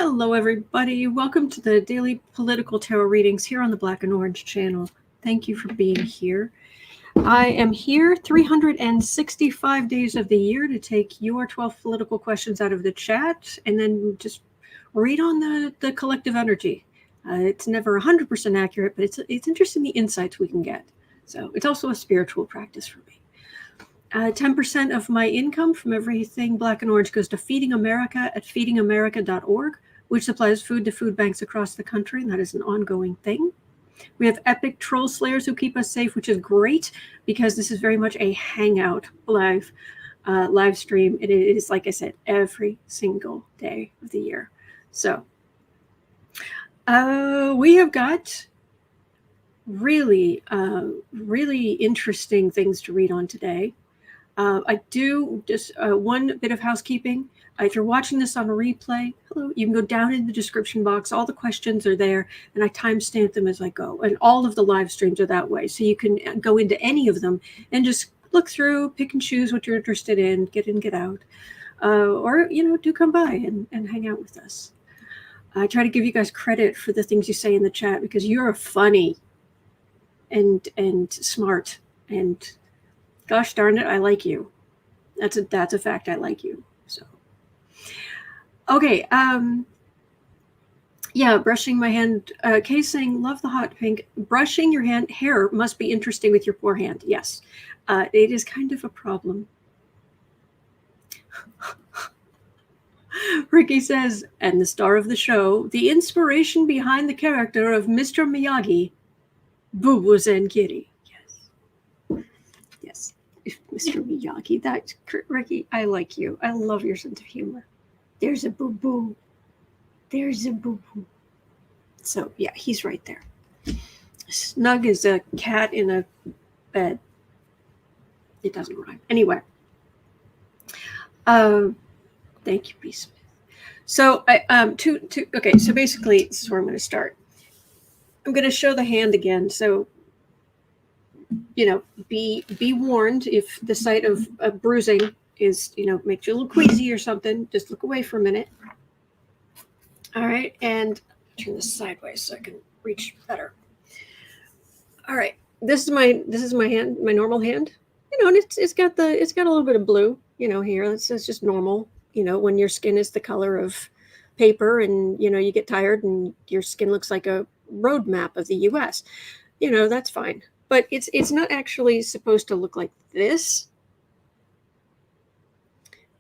Hello, everybody. Welcome to the daily political tarot readings here on the Black and Orange channel. Thank you for being here. I am here 365 days of the year to take your 12 political questions out of the chat and then just read on the collective energy. It's never 100% accurate, but it's interesting the insights we can get. So it's also a spiritual practice for me. 10% of my income from everything Black and Orange goes to Feeding America at feedingamerica.org, which supplies food to food banks across the country, and that is an ongoing thing. We have epic troll slayers who keep us safe, which is great because this is very much a hangout live stream. It is, like I said, every single day of the year. So we have got really interesting things to read on today. I do just one bit of housekeeping. If you're watching this on a replay, hello, you can go down in the description box. All the questions are there, and I timestamp them as I go. And all of the live streams are that way. So you can go into any of them and just look through, pick and choose what you're interested in, get in, get out. Or, do come by and hang out with us. I try to give you guys credit for the things you say in the chat because you're funny and smart and gosh darn it, I like you. That's a fact. I like you. So, okay. Yeah, brushing my hand. Kay saying, love the hot pink. Brushing your hair must be interesting with your poor hand. Yes, it is kind of a problem. Ricky says, and the star of the show, the inspiration behind the character of Mr. Miyagi, Boo-Boo and Kitty. Yes, Mr. Miyagi. That's Ricky. I like you. I love your sense of humor. There's a boo-boo. There's a boo-boo. So yeah, he's right there. Snug is a cat in a bed. It doesn't rhyme. Anyway. Thank you, B. Smith. So okay. So basically, this is where I'm going to start. I'm going to show the hand again. So, be warned if the sight of bruising is, makes you a little queasy or something. Just look away for a minute. All right, and turn this sideways so I can reach better. All right, this is my hand, my normal hand. And it's got a little bit of blue. Here it's just normal. When your skin is the color of paper, and you get tired, and your skin looks like a road map of the U.S. That's fine. But it's not actually supposed to look like this,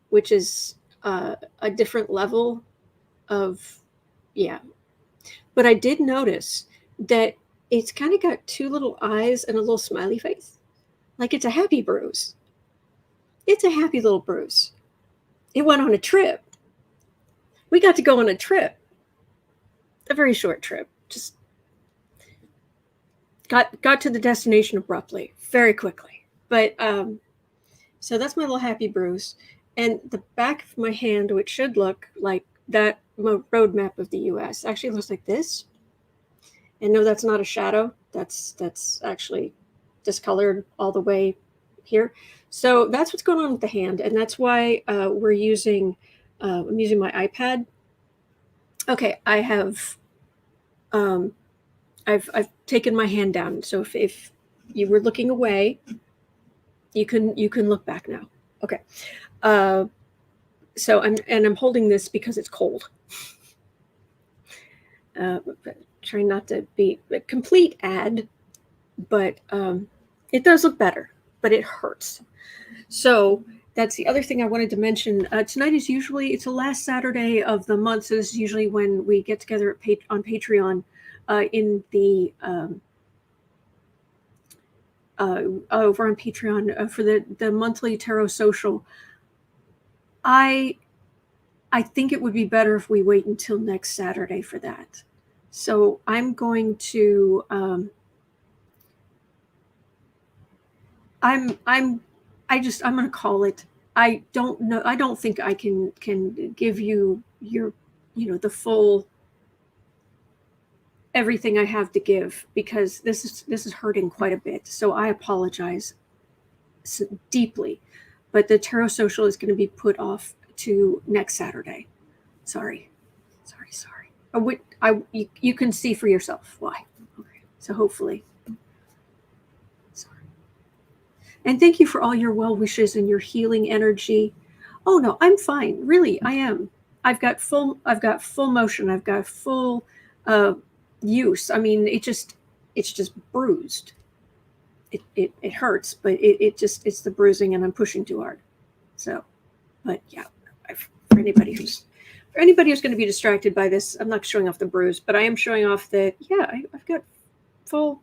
which is a different level of, yeah. But I did notice that it's kind of got two little eyes and a little smiley face. Like it's a happy bruise. It's a happy little bruise. It went on a trip. We got to go on a trip. A very short trip. Just got to the destination abruptly, very quickly. But so that's my little happy bruise. And the back of my hand, which should look like that road map of the US, actually looks like this. And no, that's not a shadow. That's actually discolored all the way here. So that's what's going on with the hand. And that's why I'm using my iPad. Okay, I have I've taken my hand down. So if you were looking away, you can look back now. Okay. So I'm holding this because it's cold. Trying not to be a complete ad, but it does look better, but it hurts. So that's the other thing I wanted to mention. Tonight is usually, it's the last Saturday of the month. So this is usually when we get together on Patreon in the over on Patreon for the monthly tarot social. I think it would be better if we wait until next Saturday for that. So I'm going to I'm going to call it. I don't know. I don't think I can give you your the full everything I have to give, because this is hurting quite a bit. So I apologize deeply, but the tarot social is going to be put off to next Saturday. Sorry. Sorry. You can see for yourself why. Okay. So hopefully. Sorry. And thank you for all your well wishes and your healing energy. Oh no, I'm fine. Really, I am. I've got full motion. I've got full use. I mean, it's just bruised. It hurts, but it's the bruising, and I'm pushing too hard. So, but yeah, for anybody who's going to be distracted by this, I'm not showing off the bruise, but I am showing off that, yeah, I've got full,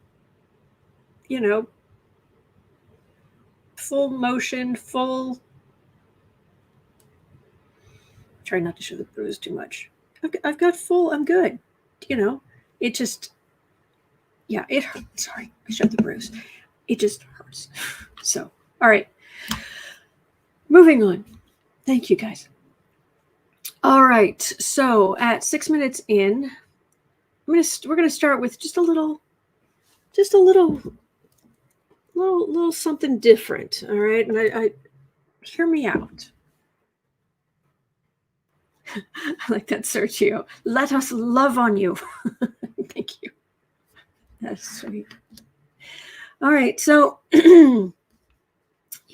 full motion, full. Try not to show the bruise too much. I've got full. I'm good. It just, yeah, it hurts. Sorry, I showed the bruise. It just hurts. So, all right. Moving on. Thank you, guys. All right. So at 6 minutes in, we're gonna start with just a little something different. All right, and I hear me out. I like that, Sergio. Let us love on you. Thank you. That's sweet. All right, so you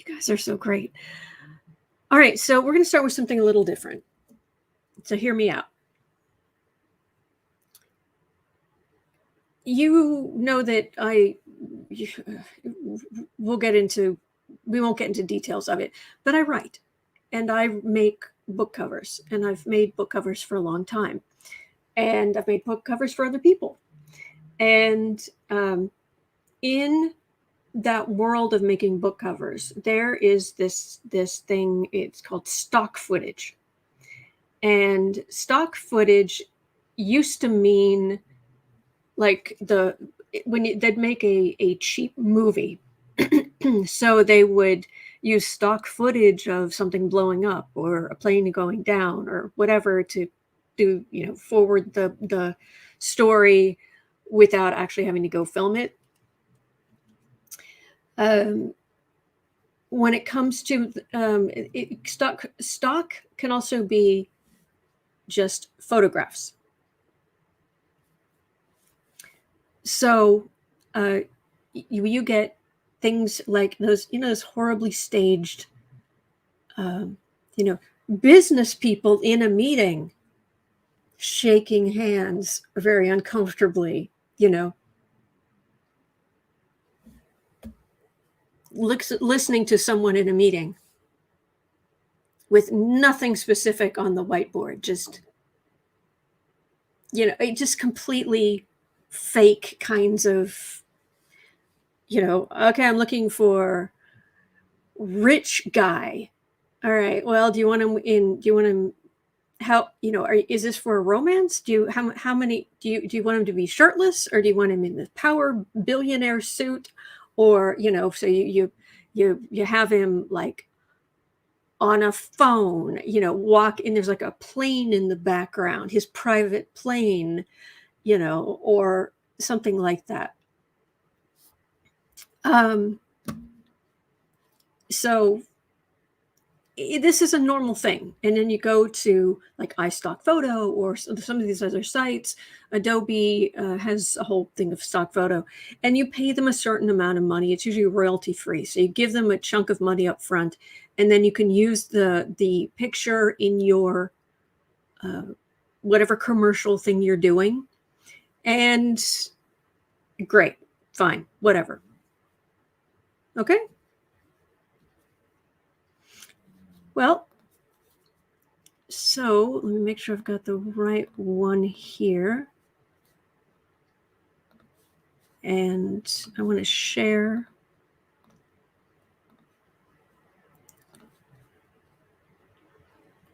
guys are so great. All right, so we're going to start with something a little different. So hear me out. You know that we won't get into details of it, but I write and I make book covers, and I've made book covers for a long time, and I've made book covers for other people. And in that world of making book covers, there is this thing, it's called stock footage. And stock footage used to mean like they'd make a cheap movie. So they would use stock footage of something blowing up or a plane going down or whatever to do, forward the story without actually having to go film it. When it comes to stock can also be just photographs. So you get things like those, those horribly staged, business people in a meeting shaking hands very uncomfortably, listening to someone in a meeting with nothing specific on the whiteboard, just, just completely fake kinds of, okay, I'm looking for rich guy. All right, well, do you want him how, is this for a romance? How many do you want him to be shirtless, or do you want him in the power billionaire suit, or so you have him like on a phone, walk in, there's like a plane in the background, his private plane, or something like that. So this is a normal thing. And then you go to like iStock Photo or some of these other sites. Adobe has a whole thing of stock photo, and you pay them a certain amount of money. It's usually royalty free. So you give them a chunk of money up front, and then you can use the picture in your whatever commercial thing you're doing. And great, fine, whatever. Okay. Well, so let me make sure I've got the right one here. And I want to share.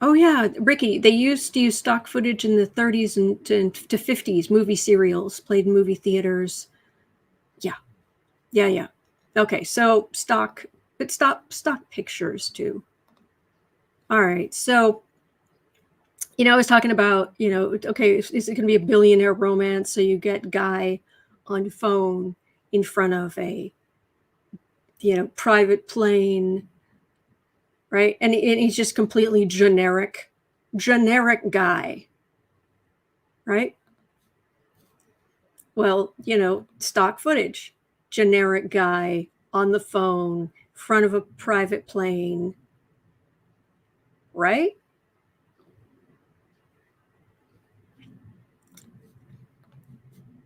Oh yeah, Ricky, they used to use stock footage in the 30s and to 50s, movie serials played in movie theaters. Yeah. Okay, so stock pictures too. All right, so I was talking about, okay, is it going to be a billionaire romance? So you get guy on phone in front of a, private plane, right? And he's just completely generic guy. right? Well, stock footage, generic guy on the phone, front of a private plane, right?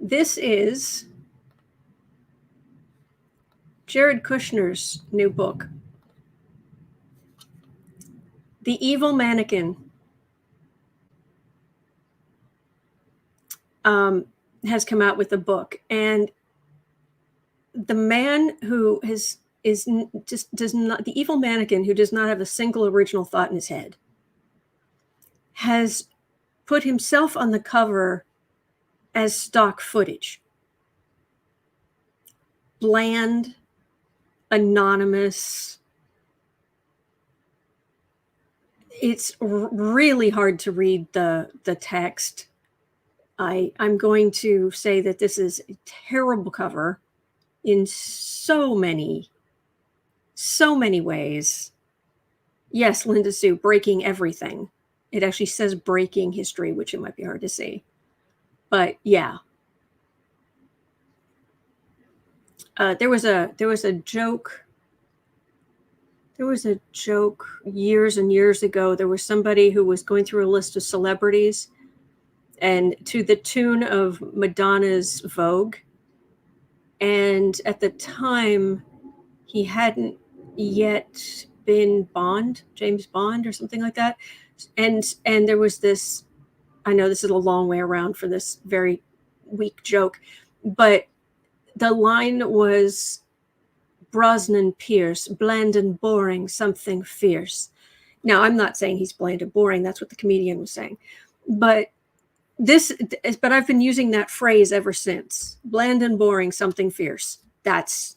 This is Jared Kushner's new book, The Evil Mannequin. Has come out with a book, and the man who does not, the evil mannequin who does not have a single original thought in his head, has put himself on the cover as stock footage. Bland, anonymous. It's really hard to read the text. I'm going to say that this is a terrible cover in so many ways. Yes, Linda Sue, breaking everything. It actually says breaking history, which it might be hard to see. But yeah. There was a joke. There was a joke years and years ago. There was somebody who was going through a list of celebrities, and to the tune of Madonna's Vogue. And at the time, he hadn't yet been James Bond or something like that. And there was this, I know this is a long way around for this very weak joke, but the line was Brosnan Pierce, bland and boring, something fierce. Now, I'm not saying he's bland and boring. That's what the comedian was saying. But I've been using that phrase ever since. Bland and boring, something fierce. That's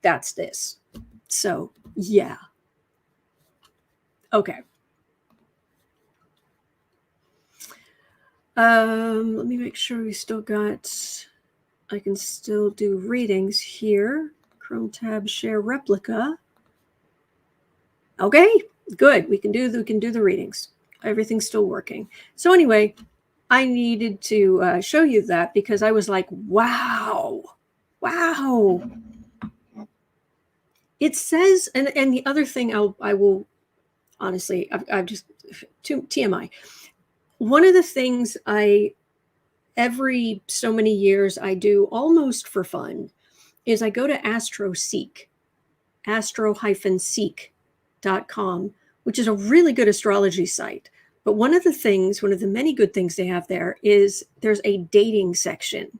this. So, yeah. Okay. Let me make sure I can still do readings here. Chrome tab, share replica. Okay, good. We can do the readings. Everything's still working. So anyway, I needed to show you that because I was like, wow. It says, and the other thing I will honestly, I've just TMI. One of the things every so many years I do almost for fun is I go to astro-seek.com, which is a really good astrology site. But one of the many good things they have there is there's a dating section.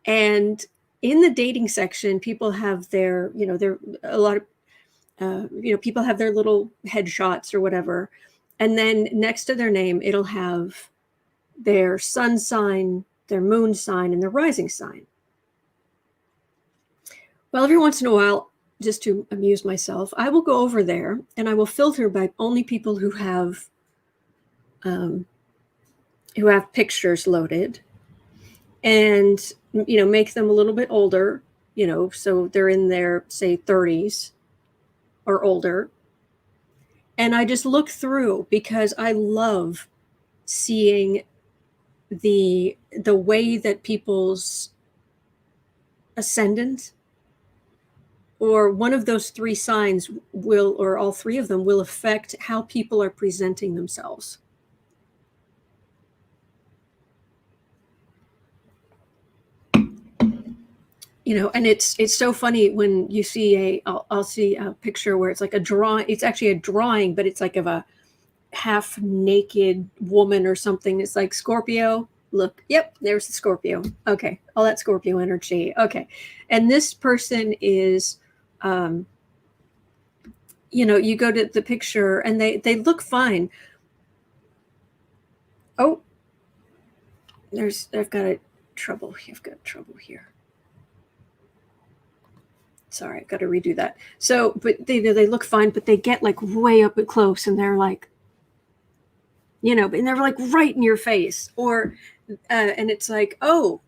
And in the dating section, people have their, a lot of, people have their little headshots or whatever. And then next to their name, it'll have their sun sign, their moon sign, and their rising sign. Well, every once in a while, just to amuse myself, I will go over there and I will filter by only people who have pictures loaded, and make them a little bit older, so they're in their, say, 30s or older. And I just look through because I love seeing the way that people's ascendant or one of those three signs will, or all three of them, will affect how people are presenting themselves. And it's so funny when you see I'll see a picture where it's like a drawing. It's actually a drawing, but it's like of a half naked woman or something. It's like Scorpio. Look, yep, there's the Scorpio. Okay, all that Scorpio energy. Okay, and this person is, you go to the picture and they look fine. Oh, I've got trouble here. Sorry, I've got to redo that. So, but they look fine, but they get like way up close and they're like, and they're like right in your face, or and it's like, oh,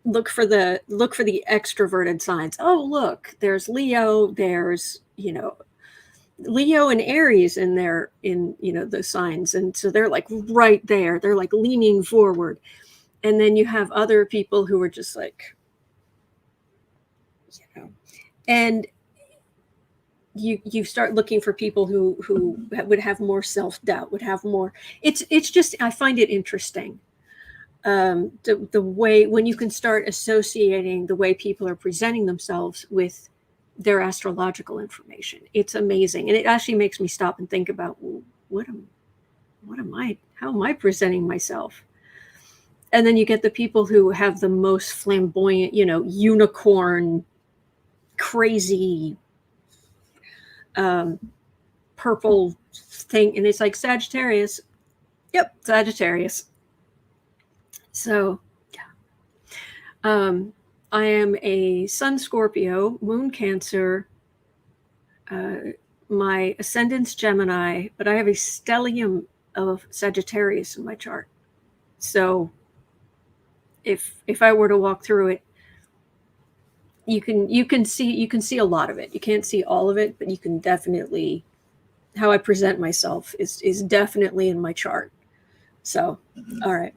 look for the extroverted signs. Oh, look, there's Leo, there's Leo and Aries in there in, the signs. And so they're like right there. They're like leaning forward. And then you have other people who are just like, and you start looking for people who would have more self-doubt, would have more. It's just, I find it interesting. The way, when you can start associating the way people are presenting themselves with their astrological information, it's amazing. And it actually makes me stop and think about, well, how am I presenting myself? And then you get the people who have the most flamboyant, unicorn, crazy, purple thing. And it's like Sagittarius. Yep, Sagittarius. So, yeah. I am a Sun Scorpio, Moon Cancer, my ascendant's Gemini, but I have a stellium of Sagittarius in my chart. So if I were to walk through it, you can see a lot of it. You can't see all of it, but you can definitely, how I present myself is definitely in my chart. So, all right.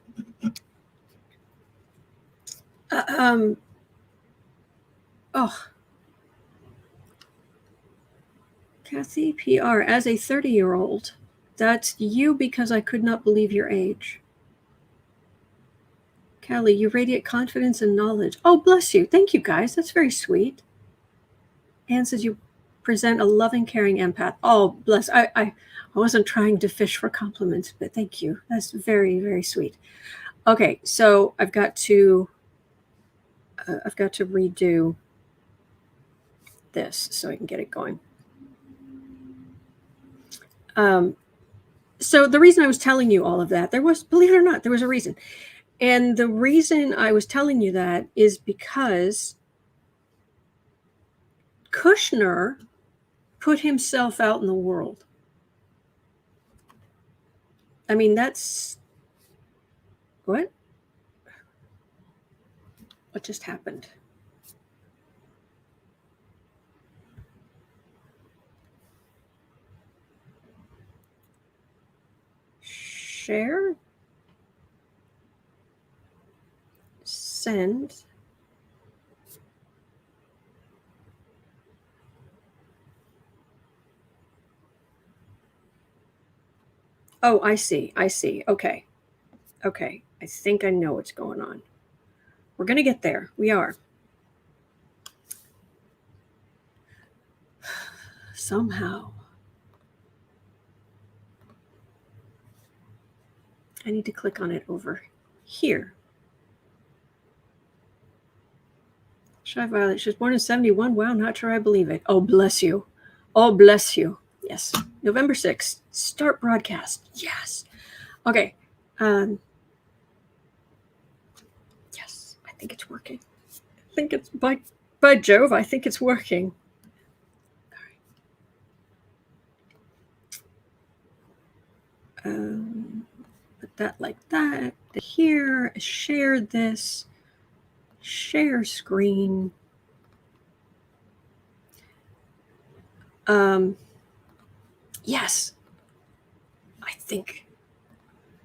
Kathy PR, as a 30-year-old, that's you because I could not believe your age. Callie, you radiate confidence and knowledge. Oh, bless you. Thank you, guys. That's very sweet. Anne says you present a loving, caring empath. Oh, bless. I wasn't trying to fish for compliments, but thank you. That's very, very sweet. Okay, so I've got to redo this so I can get it going. So the reason I was telling you all of that, believe it or not, there was a reason. And the reason I was telling you that is because Kushner put himself out in the world. I mean, that's what just happened? Share, send. Oh, I see. Okay. I think I know what's going on. We're going to get there. We are. Somehow. I need to click on it over here. Shy Violet, she was born in 71. Wow, not sure I believe it. Oh, bless you. Oh, bless you. Yes. November 6th. Start broadcast. Yes. Okay. Yes, I think it's working. I think it's, by Jove, I think it's working. All right. Put that like that. Here, share this. Share screen. Yes.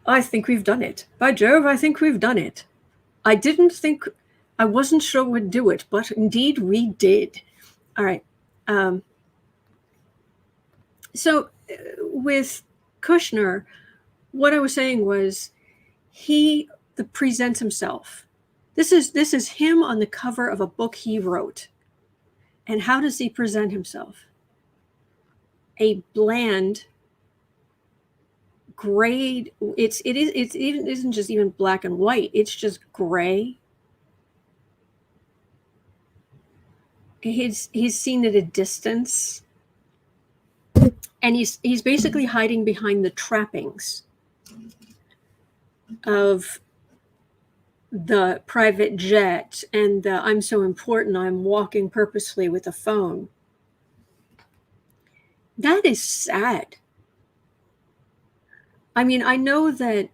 I think we've done it. By Jove, I think we've done it. I wasn't sure we'd do it, but indeed we did. All right. So with Kushner, what I was saying was he presents himself. This is him on the cover of a book he wrote. And how does he present himself? A bland, gray. It isn't just even black and white. It's just gray. He's seen at a distance, and he's basically hiding behind the trappings of the private jet and the I'm so important, I'm walking purposely with a phone. That is sad. I mean, I know that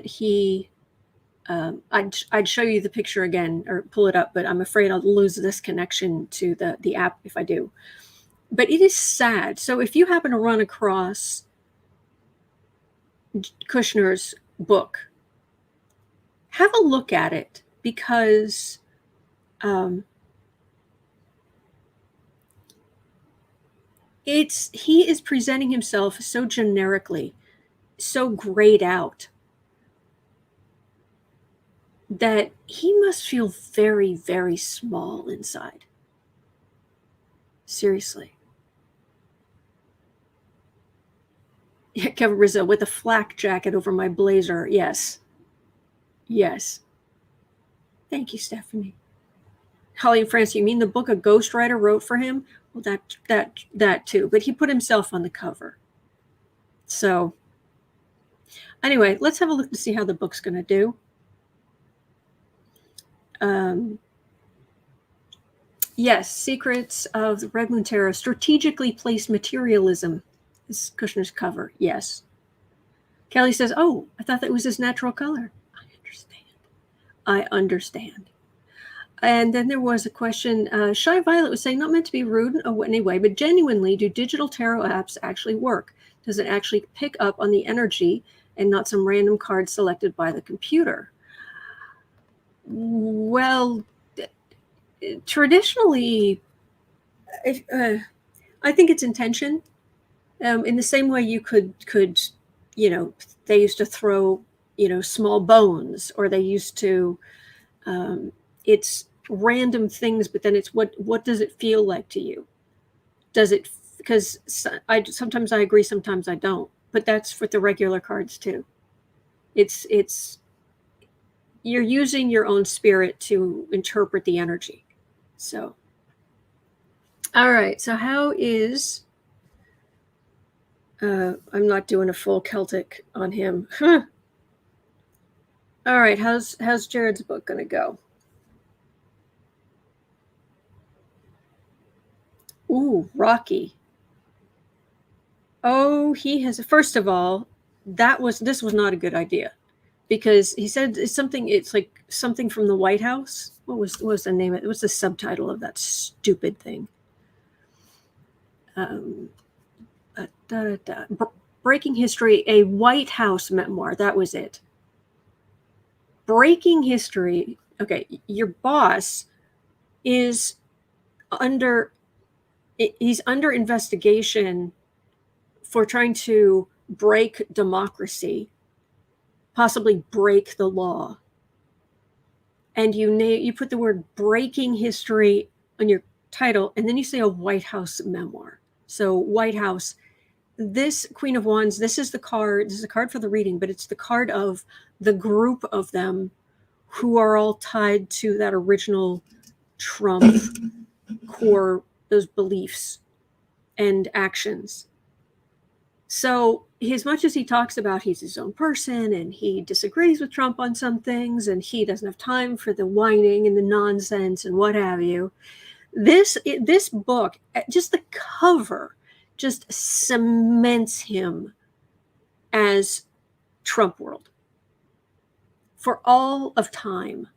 he I'd show you the picture again or pull it up, but I'm afraid I'll lose this connection to the app if I do. But it is sad. So if you happen to run across Kushner's book, have a look at it, because he is presenting himself so generically, so grayed out, that he must feel very, very small inside. Seriously. Yeah, Kevin Rizzo, with a flak jacket over my blazer. Yes. Yes. Thank you, Stephanie. Holly and Francie, you mean the book a ghostwriter wrote for him? Well, that too. But he put himself on the cover. So anyway, let's have a look to see how the book's going to do. Yes, Secrets of the Red Moon Tarot. Strategically placed materialism is Kushner's cover. Yes. Kelly says, oh, I thought that was his natural color. I understand. And then there was a question. Shy Violet was saying, not meant to be rude in any way, but genuinely, do digital tarot apps actually work? Does it actually pick up on the energy and not some random card selected by the computer? Well, traditionally, I think it's intention. In the same way you could, they used to throw, small bones, or they used to, it's random things, but then it's what does it feel like to you? Does it, because sometimes I agree, sometimes I don't, but that's with the regular cards too. It's you're using your own spirit to interpret the energy. So, all right. So how is, I'm not doing a full Celtic on him. All right. How's Jared's book going to go? Ooh, Rocky. Oh, he has, first of all, this was not a good idea, because he said it's like something from the White House. What was the name of it? What's the subtitle of that stupid thing? Breaking History, a White House memoir. That was it. Breaking History. Okay, your boss is he's under investigation for trying to break democracy, possibly break the law. And you put the word breaking history on your title, and then you say a White House memoir. So White House, this Queen of Wands, this is a card for the reading, but it's the card of the group of them who are all tied to that original Trump core, those beliefs and actions. So as much as he talks about he's his own person and he disagrees with Trump on some things and he doesn't have time for the whining and the nonsense and what have you, this book, just the cover, just cements him as Trump world for all of time.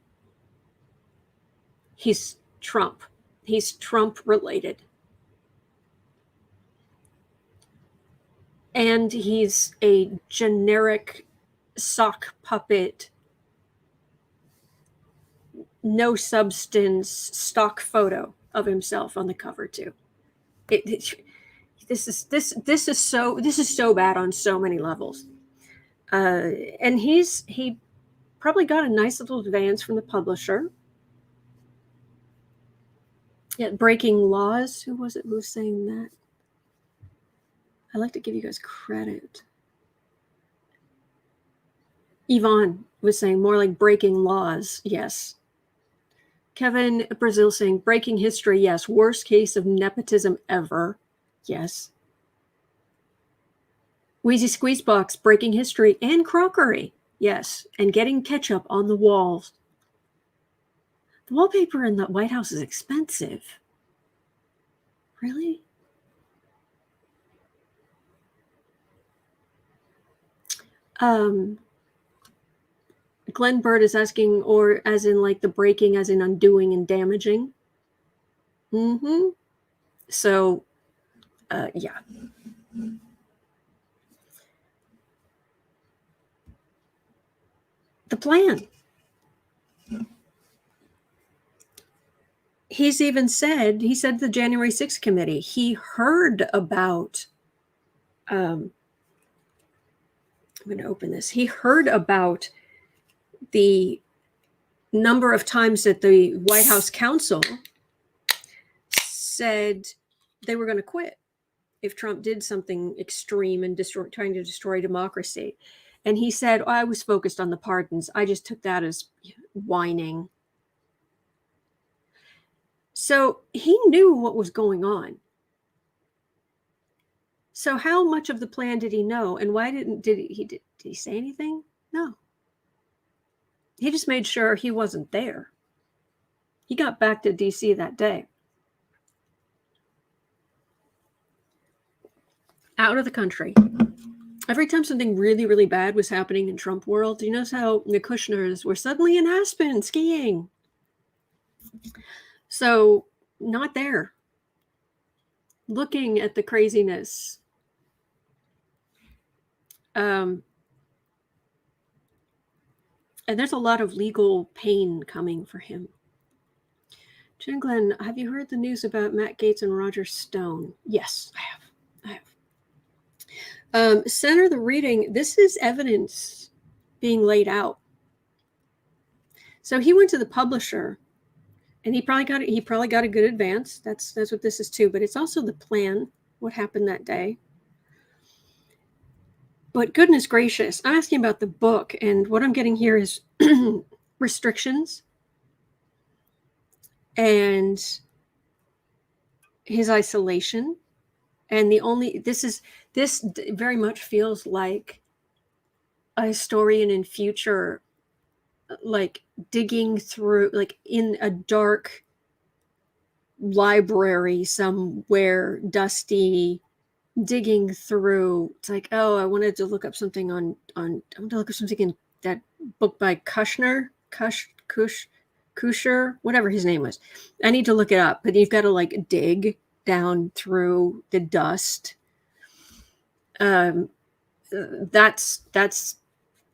He's Trump. He's Trump related. And he's a generic sock puppet, no substance stock photo of himself on the cover too. This is so bad on so many levels. And he probably got a nice little advance from the publisher. Yeah, breaking laws. Who was it who was saying that? I like to give you guys credit. Yvonne was saying more like breaking laws. Yes. Kevin Brazil saying breaking history. Yes. Worst case of nepotism ever. Yes. Wheezy Squeezebox, breaking history and crockery. Yes. And getting ketchup on the walls. The wallpaper in the White House is expensive. Really? Glenn Bird is asking, or as in like the breaking, as in undoing and damaging. So Yeah. The plan. He's even said, he said the January 6th committee, he heard about, I'm going to open this. He heard about the number of times that the White House counsel said they were going to quit if Trump did something extreme and trying to destroy democracy. And he said, I was focused on the pardons. I just took that as whining. So he knew what was going on. So how much of the plan did he know? And why did he say anything? No. He just made sure he wasn't there. He got back to DC that day. Out of the country. Every time something really, really bad was happening in Trump world, you notice how the Kushners were suddenly in Aspen skiing. So not there. Looking at the craziness. And there's a lot of legal pain coming for him. Jen Glenn, have you heard the news about Matt Gaetz and Roger Stone? Yes, I have. Senator, the reading, this is evidence being laid out. So he went to the publisher, and he probably got a good advance. That's what this is too. But it's also the plan, what happened that day. But goodness gracious, I'm asking about the book, and what I'm getting here is restrictions and his isolation. And this very much feels like a historian in future, like digging through, like in a dark library somewhere, dusty, digging through. It's like, oh, I wanted to look up something I want to look up something in that book by Kushner, whatever his name was. I need to look it up, but you've got to like dig down through the dust. That's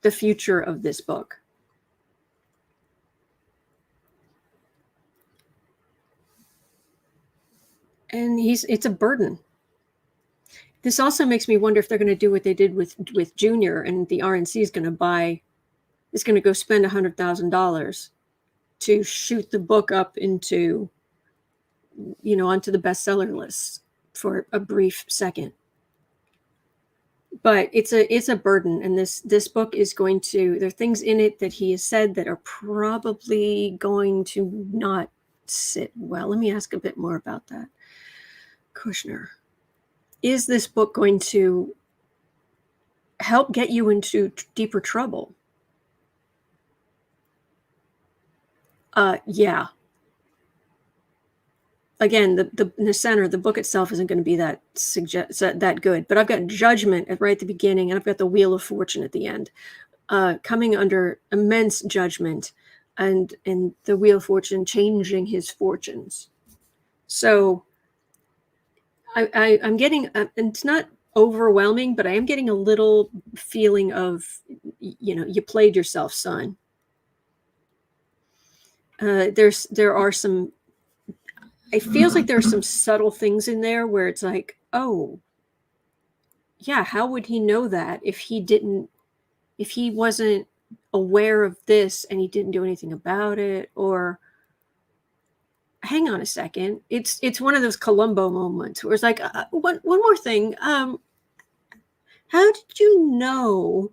the future of this book. And it's a burden. This also makes me wonder if they're going to do what they did with Junior, and the RNC is going to go spend $100,000 to shoot the book up into, onto the bestseller list for a brief second. But it's a burden, and this book is going to, there are things in it that he has said that are probably going to not sit well. Let me ask a bit more about that. Kushner, is this book going to help get you into deeper trouble? Yeah. Again, the center, the book itself isn't going to be that good, but I've got judgment right at the beginning, and I've got the Wheel of Fortune at the end, coming under immense judgment, and the Wheel of Fortune changing his fortunes. So I'm getting, and it's not overwhelming, but I am getting a little feeling of, you played yourself, son. There are some. It feels like there are some subtle things in there where it's like, oh, yeah, how would he know that if he wasn't aware of this and he didn't do anything about it? Or hang on a second. It's one of those Columbo moments where it's like, one more thing. How did you know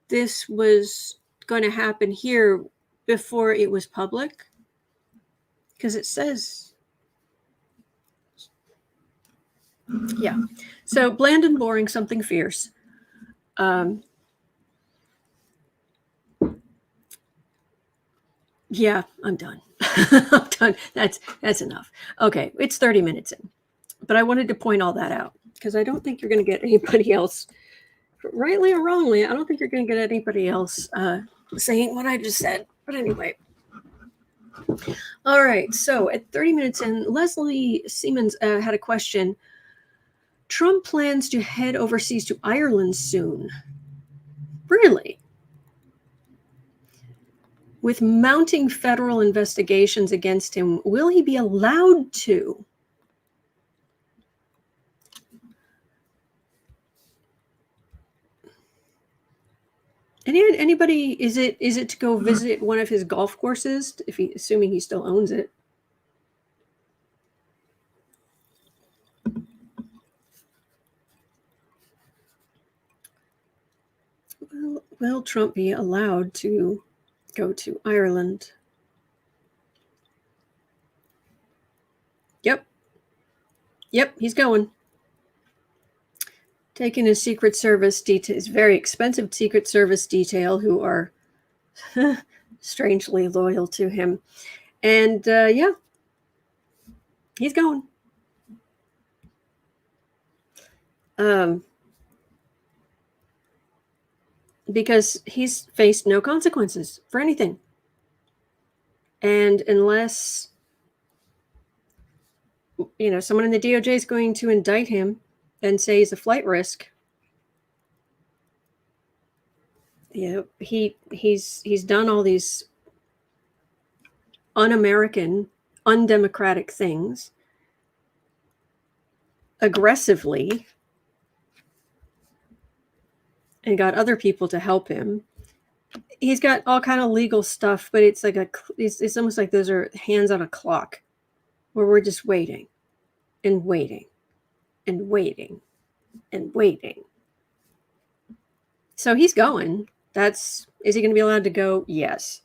this was going to happen here before it was public? Because it says, yeah. So bland and boring, something fierce. Yeah, I'm done. I'm done. That's enough. Okay, it's 30 minutes in, but I wanted to point all that out because I don't think you're going to get anybody else, rightly or wrongly. I don't think you're going to get anybody else saying what I just said. But anyway. All right, so at 30 minutes in, Leslie Siemens had a question. Trump plans to head overseas to Ireland soon. Really? With mounting federal investigations against him, will he be allowed to? Anybody, is it to go visit one of his golf courses, assuming he still owns it? Will Trump be allowed to go to Ireland? Yep, he's going. Taking his Secret Service detail, his very expensive Secret Service detail, who are strangely loyal to him. And yeah, he's going. Because he's faced no consequences for anything. And unless, someone in the DOJ is going to indict him and say he's a flight risk, he's done all these un-American, undemocratic things aggressively, and got other people to help him. He's got all kind of legal stuff, but it's like it's almost like those are hands on a clock, where we're just waiting and waiting and waiting and waiting. So he's going. Is he going to be allowed to go? Yes.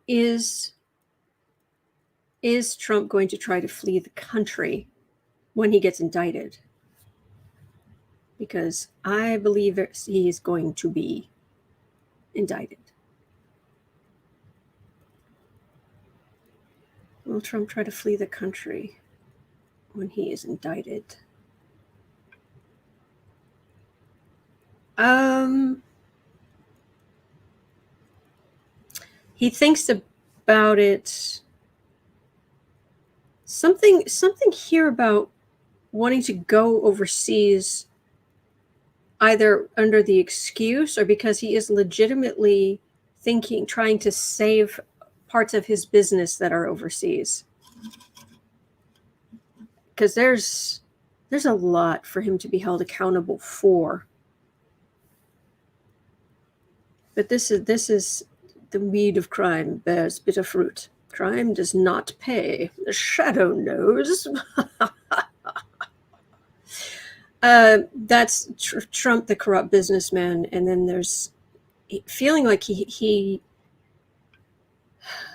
Is Trump going to try to flee the country when he gets indicted? Because I believe he is going to be indicted. Will Trump try to flee the country when he is indicted? He thinks about it. Something here about wanting to go overseas, either under the excuse or because he is legitimately trying to save parts of his business that are overseas. Because there's a lot for him to be held accountable for. But this is the weed of crime bears bitter fruit. Crime does not pay. The shadow knows. That's Trump, the corrupt businessman, and then there's feeling like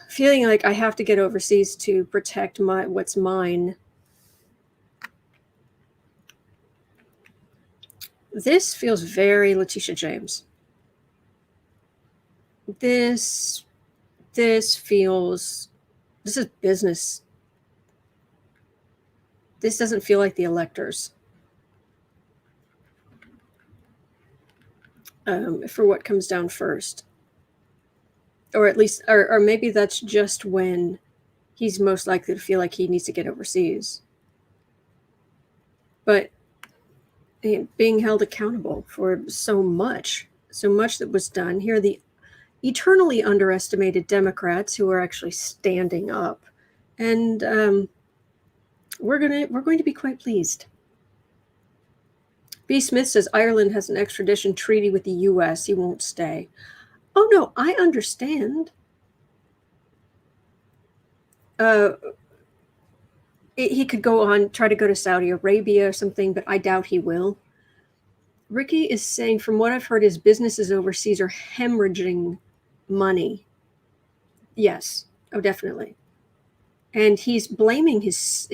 feeling like I have to get overseas to protect what's mine. This feels very Letitia James. This is business. This doesn't feel like the electors. For what comes down first. Or at least, or maybe that's just when he's most likely to feel like he needs to get overseas. But being held accountable for so much that was done. Here are the eternally underestimated Democrats who are actually standing up. And we're going to be quite pleased. B. Smith says Ireland has an extradition treaty with the U.S. He won't stay. Oh, no, I understand. He could try to go to Saudi Arabia or something, but I doubt he will. Ricky is saying, from what I've heard, his businesses overseas are hemorrhaging money. Yes, oh, definitely. And he's blaming his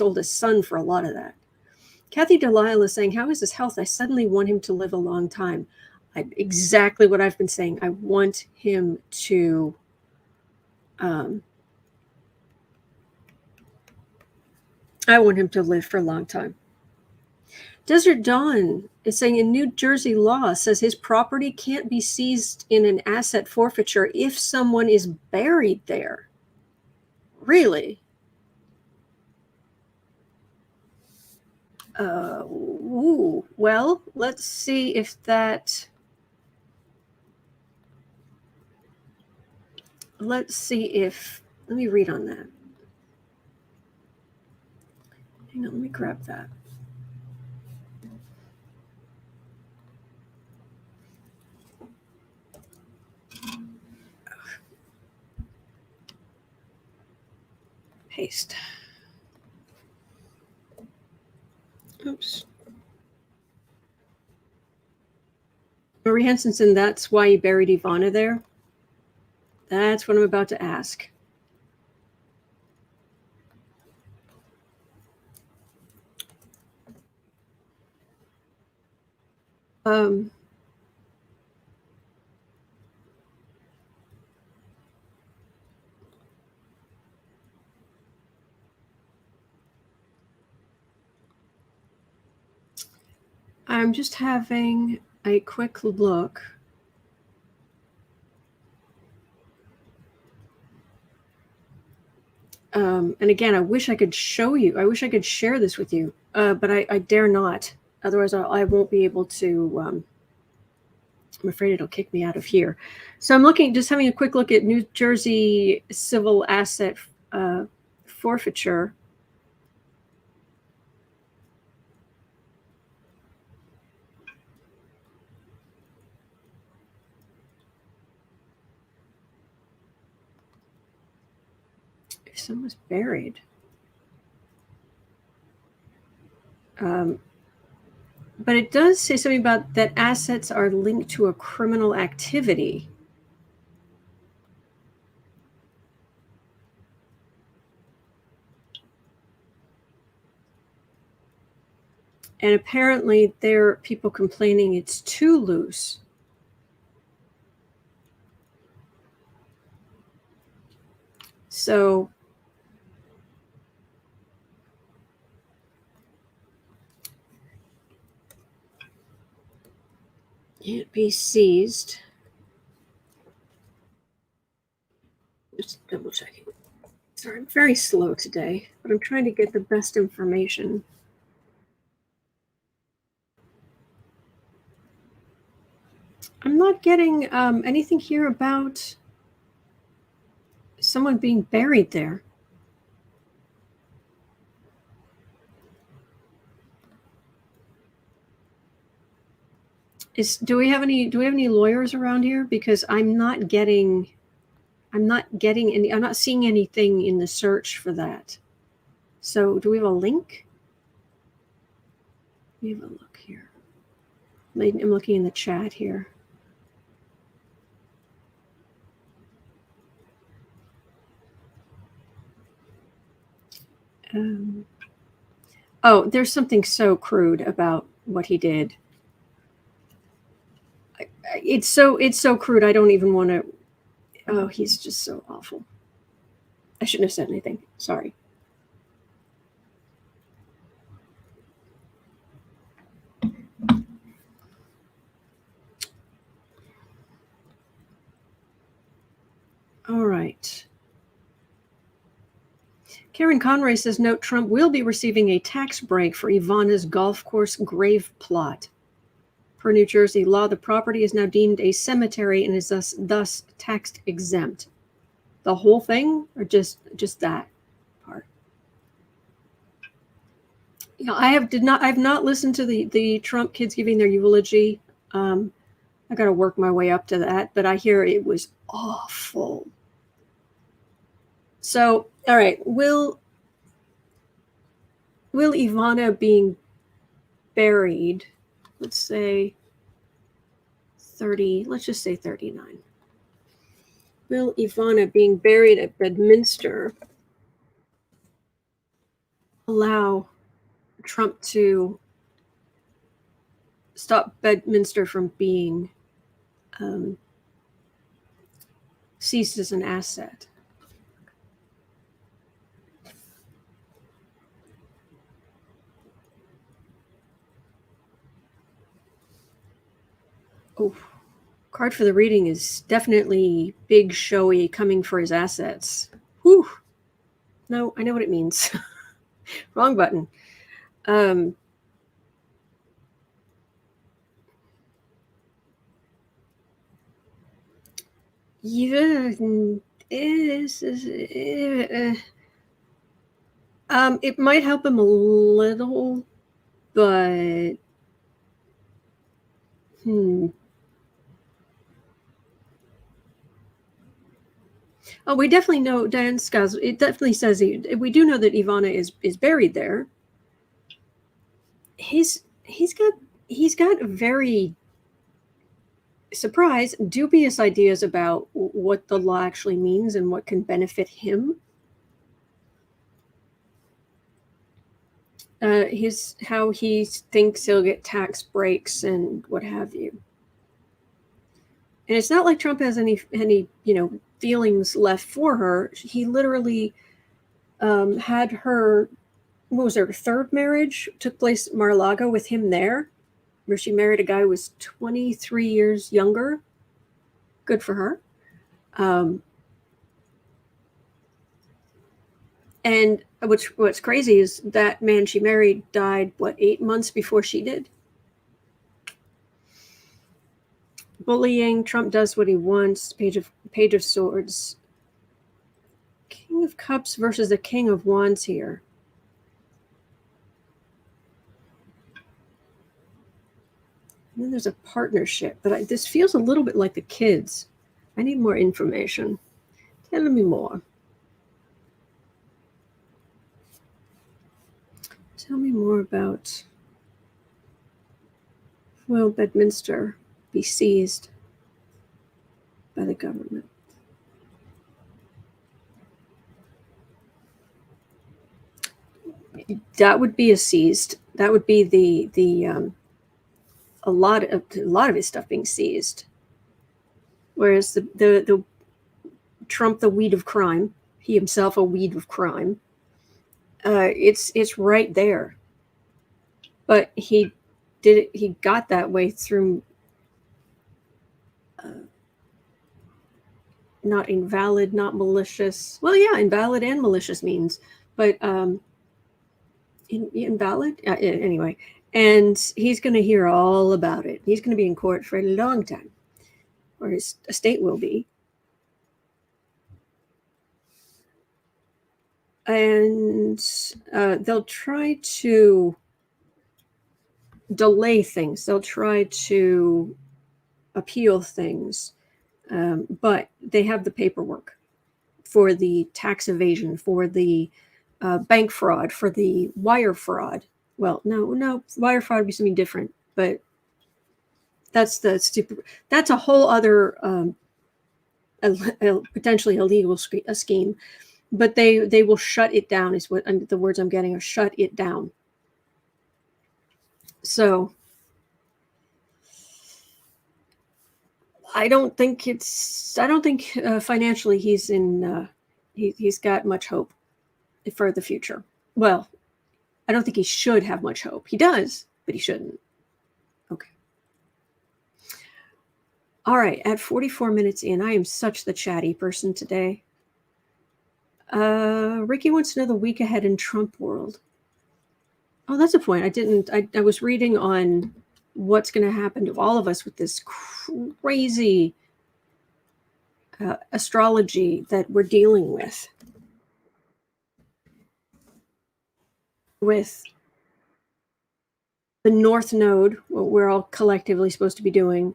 oldest son for a lot of that. Kathy Delisle is saying, how is his health? I suddenly want him to live a long time. Exactly what I've been saying. I want him to live for a long time. Desert Dawn is saying a New Jersey law says his property can't be seized in an asset forfeiture if someone is buried there. Really? Well, let's see if that. Let's see if. Let me read on that. Hang on, let me grab that. Paste. Oops. Marie Hensenson, that's why you buried Ivana there? That's what I'm about to ask. I'm just having a quick look. And again, I wish I could show you. I wish I could share this with you, but I dare not. Otherwise, I won't be able to. I'm afraid it'll kick me out of here. So I'm looking, just having a quick look at New Jersey civil asset forfeiture. If someone's buried. But it does say something about that assets are linked to a criminal activity. And apparently there are people complaining it's too loose. So can't be seized. Just double checking. Sorry, I'm very slow today, but I'm trying to get the best information. I'm not getting anything here about someone being buried there. Do we have any lawyers around here? Because I'm not getting any, I'm not seeing anything in the search for that. So do we have a link? Let me have a look here. I'm looking in the chat here. Oh, there's something so crude about what he did. It's so crude. I don't even want to. Oh, he's just so awful. I shouldn't have said anything. Sorry. All right. Karen Conray says, note, Trump will be receiving a tax break for Ivana's golf course grave plot. Per New Jersey law, the property is now deemed a cemetery and is thus tax exempt. The whole thing, or just that part? You know, I've not listened to the Trump kids giving their eulogy. I got to work my way up to that, but I hear it was awful. So, all right, will Ivana being buried, let's say 30, let's just say 39. Will Ivana being buried at Bedminster allow Trump to stop Bedminster from being seized as an asset? Oh, card for the reading is definitely big, showy, coming for his assets. Whew. No, I know what it means. Wrong button. Yeah, it might help him a little, but Oh, we definitely know Dan Skaz. It definitely says we do know that Ivana is buried there. He's got very surprise dubious ideas about what the law actually means and what can benefit him. How he thinks he'll get tax breaks and what have you. And it's not like Trump has any feelings left for her. He literally had her, what was her third marriage, took place at Mar-a-Lago with him there, where she married a guy who was 23 years younger. Good for her. And what's crazy is that man she married died, 8 months before she did. Bullying, Trump does what he wants, Page of Swords. King of Cups versus the King of Wands here. And then there's a partnership, but this feels a little bit like the kids. I need more information. Tell me more. Tell me more about, will Bedminster be seized by the government? That would be a seized. That would be a lot of his stuff being seized. Whereas the Trump, the weed of crime, he himself a weed of crime. It's right there, but he did it. He got that way through not invalid, not malicious. Well, yeah, invalid and malicious means, but invalid anyway. And he's going to hear all about it. He's going to be in court for a long time, or his estate will be. And they'll try to delay things. They'll try to appeal things, but they have the paperwork for the tax evasion, for the bank fraud, for the wire fraud. Well, no, wire fraud would be something different, but that's the stupid. That's a whole other potentially illegal scheme. But they will shut it down. Is what the words I'm getting are shut it down. So I don't think financially he's in. He's got much hope for the future. Well, I don't think he should have much hope. He does, but he shouldn't. Okay. All right, at 44 minutes in, I am such the chatty person today. Ricky wants to know the week ahead in Trump world. Oh, that's a point. I was reading on what's going to happen to all of us with this crazy astrology that we're dealing with. With the North Node, what we're all collectively supposed to be doing,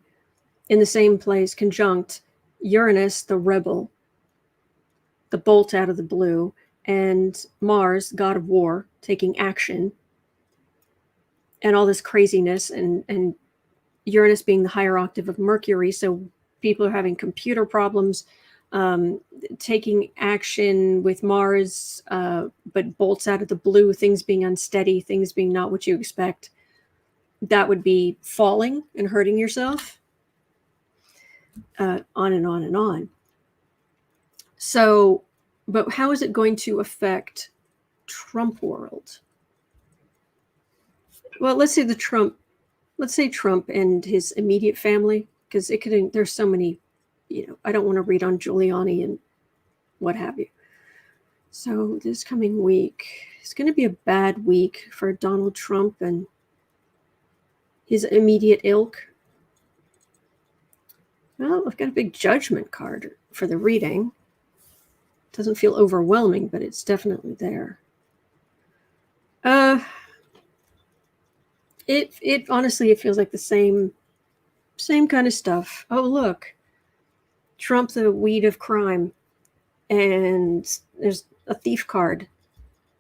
in the same place, conjunct Uranus, the rebel, the bolt out of the blue, and Mars, god of war, taking action, and all this craziness, and Uranus being the higher octave of Mercury, so people are having computer problems, taking action with Mars, but bolts out of the blue, things being unsteady, things being not what you expect. That would be falling and hurting yourself, on and on and on. So, but how is it going to affect Trump world? Well, let's say Trump and his immediate family, because there's so many, I don't want to read on Giuliani and what have you. So this coming week is going to be a bad week for Donald Trump and his immediate ilk. Well, I've got a big judgment card for the reading. Doesn't feel overwhelming, but it's definitely there. It honestly, it feels like the same kind of stuff. Oh, look, Trump, the weed of crime, and there's a thief card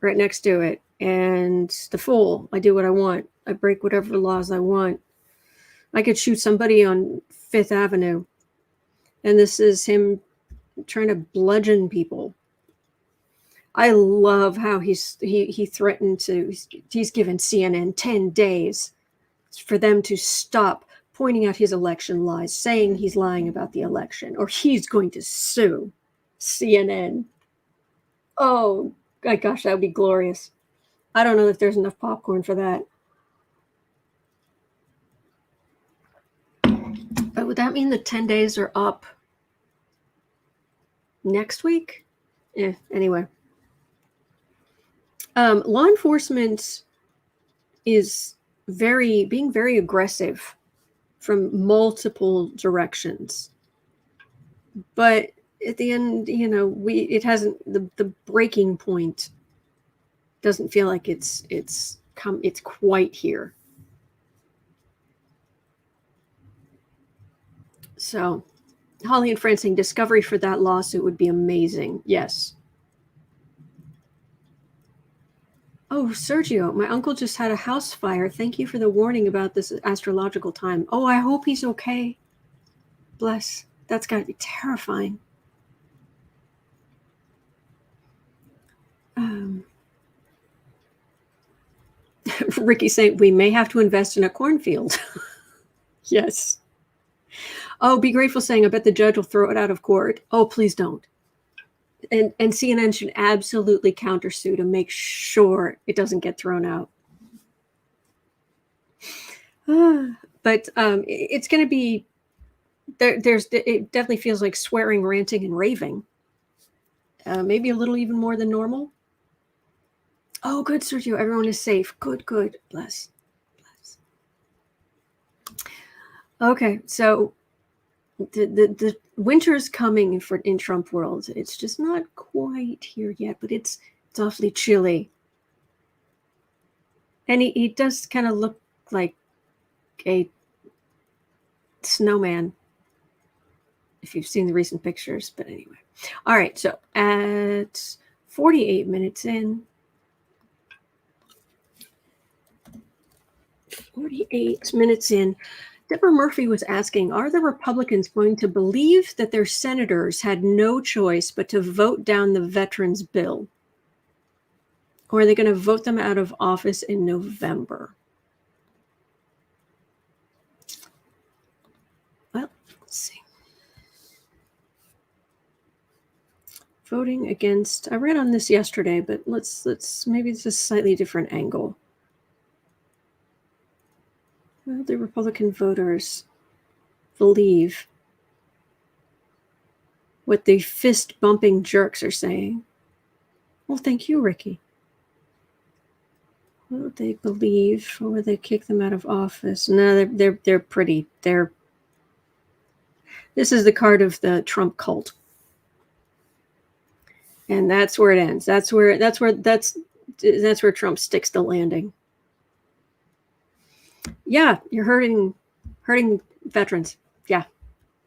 right next to it, and the fool. I do what I want. I break whatever laws I want. I could shoot somebody on Fifth Avenue, and this is him trying to bludgeon people. I love how he threatened to. He's given CNN 10 days for them to stop pointing out his election lies, saying he's lying about the election, or he's going to sue CNN. Oh my gosh, that would be glorious. I don't know if there's enough popcorn for that. But would that mean the 10 days are up next week? Anyway. Law enforcement is being very aggressive from multiple directions. But at the end, it hasn't, the breaking point doesn't feel like it's quite here. So, Holly and Fran saying discovery for that lawsuit would be amazing. Yes. Oh, Sergio, my uncle just had a house fire. Thank you for the warning about this astrological time. Oh, I hope he's okay. Bless. That's got to be terrifying. Ricky saying we may have to invest in a cornfield. Yes. Oh, Be Grateful saying I bet the judge will throw it out of court. Oh, please don't. And CNN should absolutely countersue to make sure it doesn't get thrown out. But it's going to be it definitely feels like swearing, ranting, and raving. Maybe a little even more than normal. Oh, good, Sergio. Everyone is safe. Good. Bless. Okay, so the winter's coming in Trump world. It's just not quite here yet, but it's awfully chilly. And he does kind of look like a snowman, if you've seen the recent pictures. But anyway. All right, so at 48 minutes in, 48 minutes in, Deborah Murphy was asking, are the Republicans going to believe that their senators had no choice but to vote down the veterans bill? Or are they going to vote them out of office in November? Well, let's see. Voting against, I read on this yesterday, but let's maybe it's a slightly different angle. Well, the Republican voters believe what the fist-bumping jerks are saying. Well, thank you, Ricky. Well, they believe, or they kick them out of office. No, they're pretty. This is the card of the Trump cult, and that's where it ends. That's where Trump sticks the landing. Yeah, you're hurting veterans. Yeah.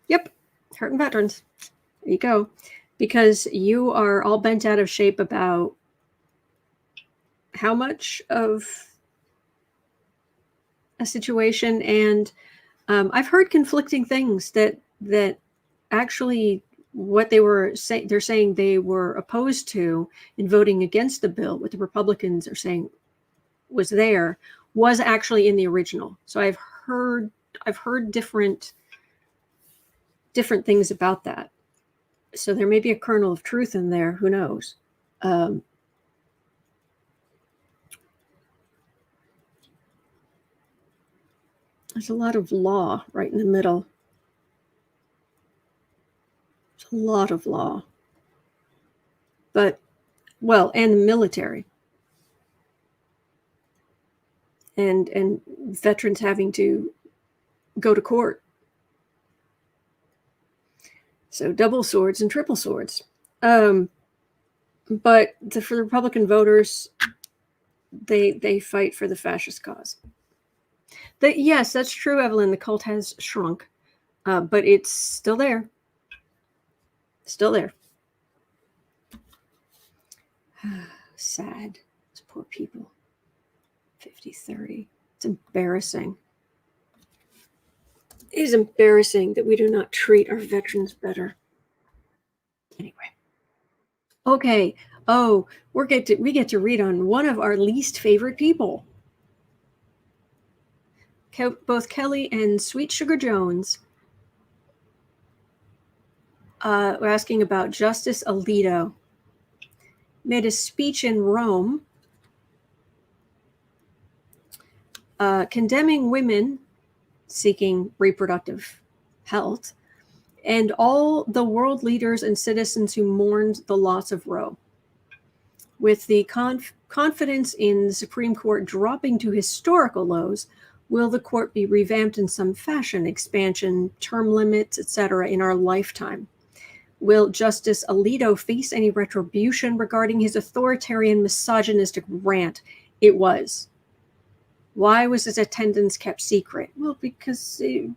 Yep. Hurting veterans. There you go. Because you are all bent out of shape about how much of a situation. And I've heard conflicting things that actually what they're saying they were opposed to in voting against the bill, what the Republicans are saying was actually in the original. So I've heard different things about that. So there may be a kernel of truth in there. Who knows? There's a lot of law right in the middle. There's a lot of law. But, well, and the military. And veterans having to go to court. So double swords and triple swords. But for the Republican voters, they fight for the fascist cause. Yes, that's true, Evelyn. The cult has shrunk, but it's still there. Still there. Sad. Those poor people. 50-30. It's embarrassing. It is embarrassing that we do not treat our veterans better. Anyway. Okay. Oh, we get to read on one of our least favorite people. Both Kelly and Sweet Sugar Jones were asking about Justice Alito. Made a speech in Rome condemning women seeking reproductive health and all the world leaders and citizens who mourned the loss of Roe. With the confidence in the Supreme Court dropping to historical lows, will the court be revamped in some fashion, expansion, term limits, etc., in our lifetime? Will Justice Alito face any retribution regarding his authoritarian, misogynistic rant? It was. Why was his attendance kept secret? Well, because he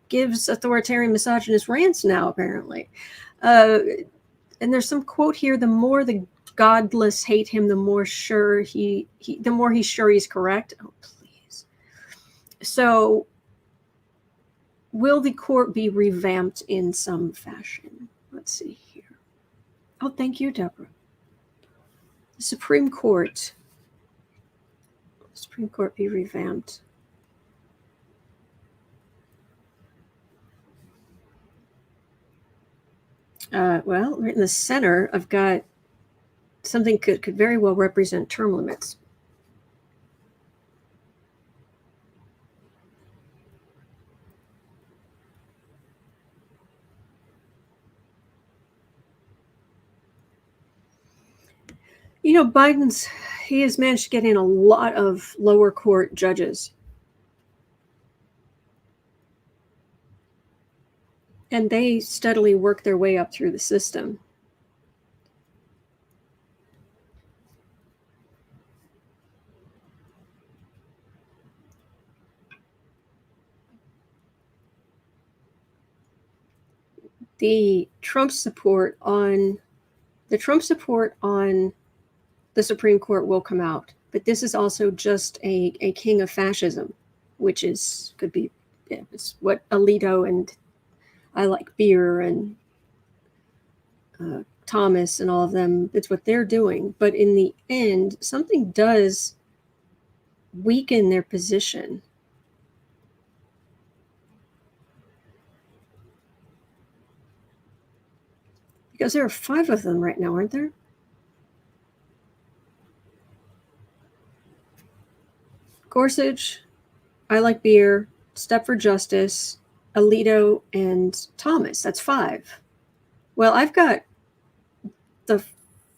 gives authoritarian, misogynist rants now, apparently. And there's some quote here: "The more the godless hate him, the more sure the more he's sure he's correct." Oh, please. So, will the court be revamped in some fashion? Let's see here. Oh, thank you, Deborah. The Supreme Court be revamped. Well, right in the center, I've got something could very well represent term limits. You know, he has managed to get in a lot of lower court judges. And they steadily work their way up through the system. The Trump support on the Supreme Court will come out, but this is also just a king of fascism, which it's what Alito and I Like Beer and Thomas and all of them, it's what they're doing. But in the end, something does weaken their position. Because there are 5 of them right now, aren't there? Gorsuch, I Like Beer, Step for Justice, Alito, and Thomas. That's 5. Well, I've got the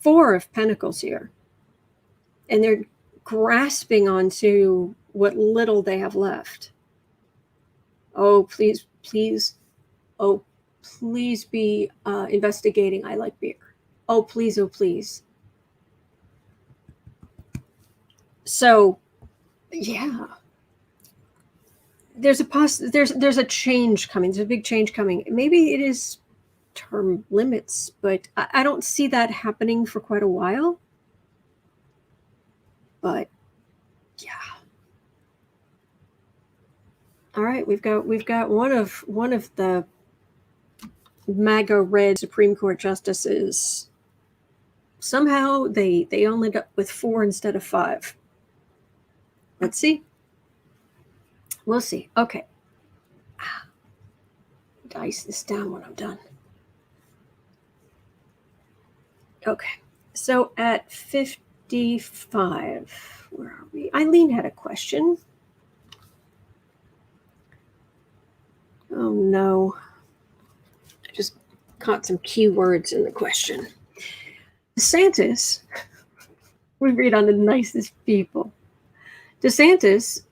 4 of Pentacles here. And they're grasping onto what little they have left. Oh, please, please. Oh, please be investigating I Like Beer. Oh, please, oh, please. So, yeah. There's a change coming. There's a big change coming. Maybe it is term limits, but I don't see that happening for quite a while. But yeah. All right, we've got one of the MAGA red Supreme Court justices. Somehow they ended up with 4 instead of 5. Let's see. We'll see. Okay. Dice this down when I'm done. Okay. So at 55, where are we? Eileen had a question. Oh no. I just caught some keywords in the question. DeSantis, we read on the nicest people. DeSantis,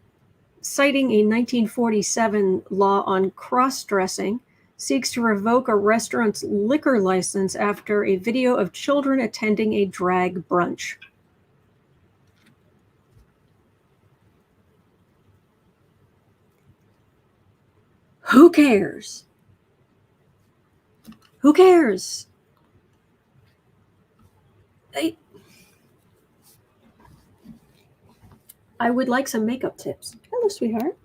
citing a 1947 law on crossdressing, seeks to revoke a restaurant's liquor license after a video of children attending a drag brunch. Who cares? Who cares? I would like some makeup tips. Hello, sweetheart.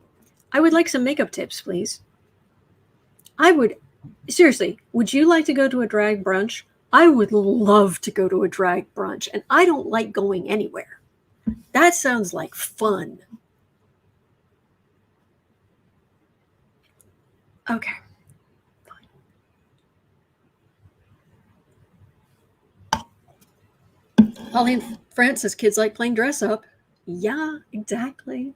I would like some makeup tips, please. Seriously, would you like to go to a drag brunch? I would love to go to a drag brunch, and I don't like going anywhere. That sounds like fun. Okay. Pauline Francis, kids like playing dress up. Yeah, exactly.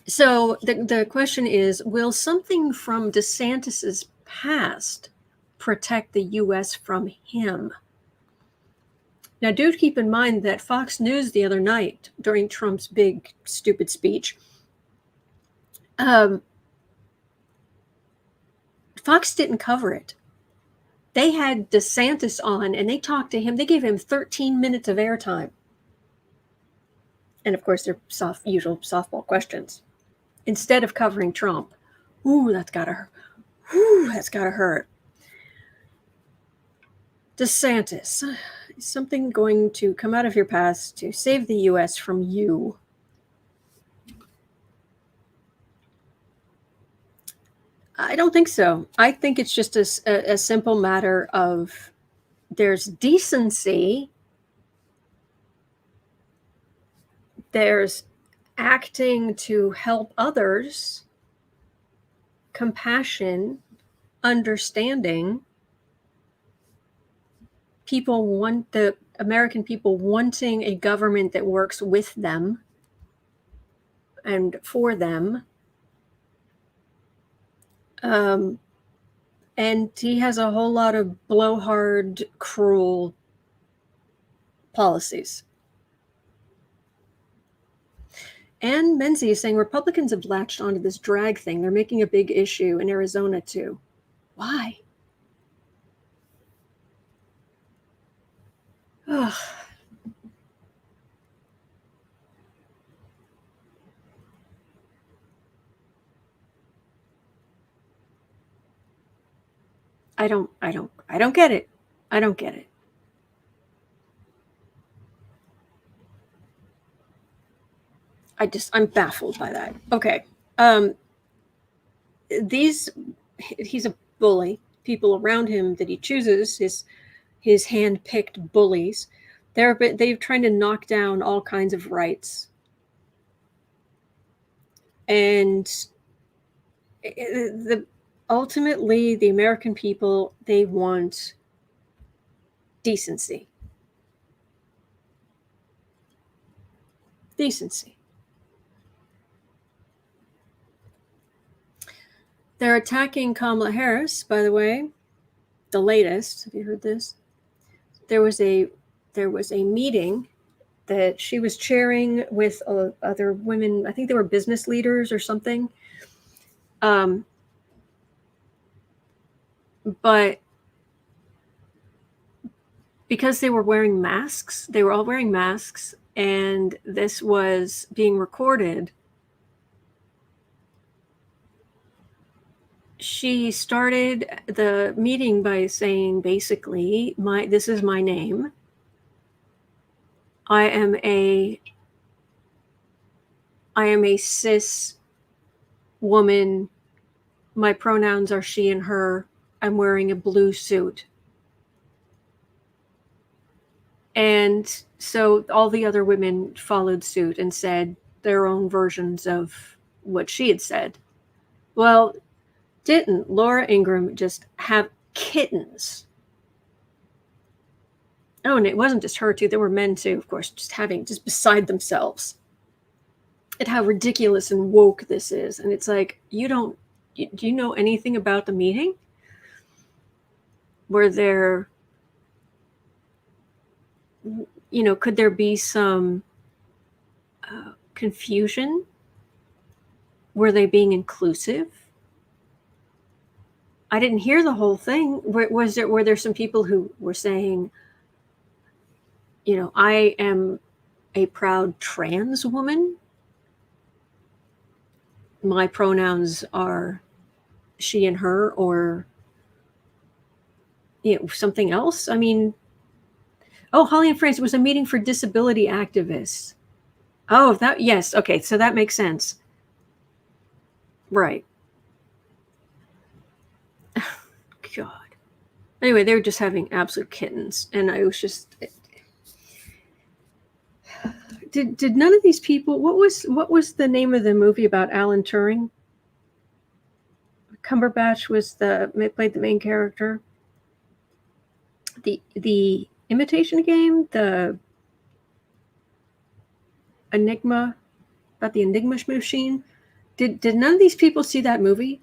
So the question is, will something from DeSantis's past protect the U.S. from him? Now, do keep in mind that Fox News the other night, during Trump's big, stupid speech, Fox didn't cover it. They had DeSantis on, and they talked to him. They gave him 13 minutes of airtime. And, of course, their usual softball questions. Instead of covering Trump. Ooh, that's gotta hurt. Ooh, that's gotta hurt. DeSantis, is something going to come out of your past to save the U.S. from you? I don't think so. I think it's just a simple matter of there's decency, there's acting to help others, compassion, understanding. The American people wanting a government that works with them and for them. And he has a whole lot of blowhard, cruel policies. And Menzies is saying Republicans have latched onto this drag thing. They're making a big issue in Arizona too. Why? Ugh. I don't get it. I don't get it. I'm baffled by that. Okay. He's a bully. People around him that he chooses, his hand-picked bullies, they're trying to knock down all kinds of rights. And ultimately, the American people, they want decency. Decency. They're attacking Kamala Harris, by the way. The latest. Have you heard this? There was a meeting that she was chairing with other women. I think they were business leaders or something. But because they were wearing masks, they were all wearing masks, and this was being recorded. She started the meeting by saying, basically, this is my name. I am a cis woman. My pronouns are she and her. I'm wearing a blue suit. And so all the other women followed suit and said their own versions of what she had said. Well, didn't Laura Ingraham just have kittens? Oh, and it wasn't just her, too. There were men, too, of course, just beside themselves at how ridiculous and woke this is. And it's like, do you know anything about the meeting? Were there, could there be some confusion? Were they being inclusive? I didn't hear the whole thing. Were there some people who were saying, I am a proud trans woman. My pronouns are she and her, or something else. I mean, Holly and France, it was a meeting for disability activists. Oh, yes. Okay. So that makes sense. Right. God. Anyway, they were just having absolute kittens. And I was just, did none of these people, what was the name of the movie about Alan Turing? Cumberbatch played the main character. The Imitation Game, the Enigma, about the Enigma machine. Did none of these people see that movie?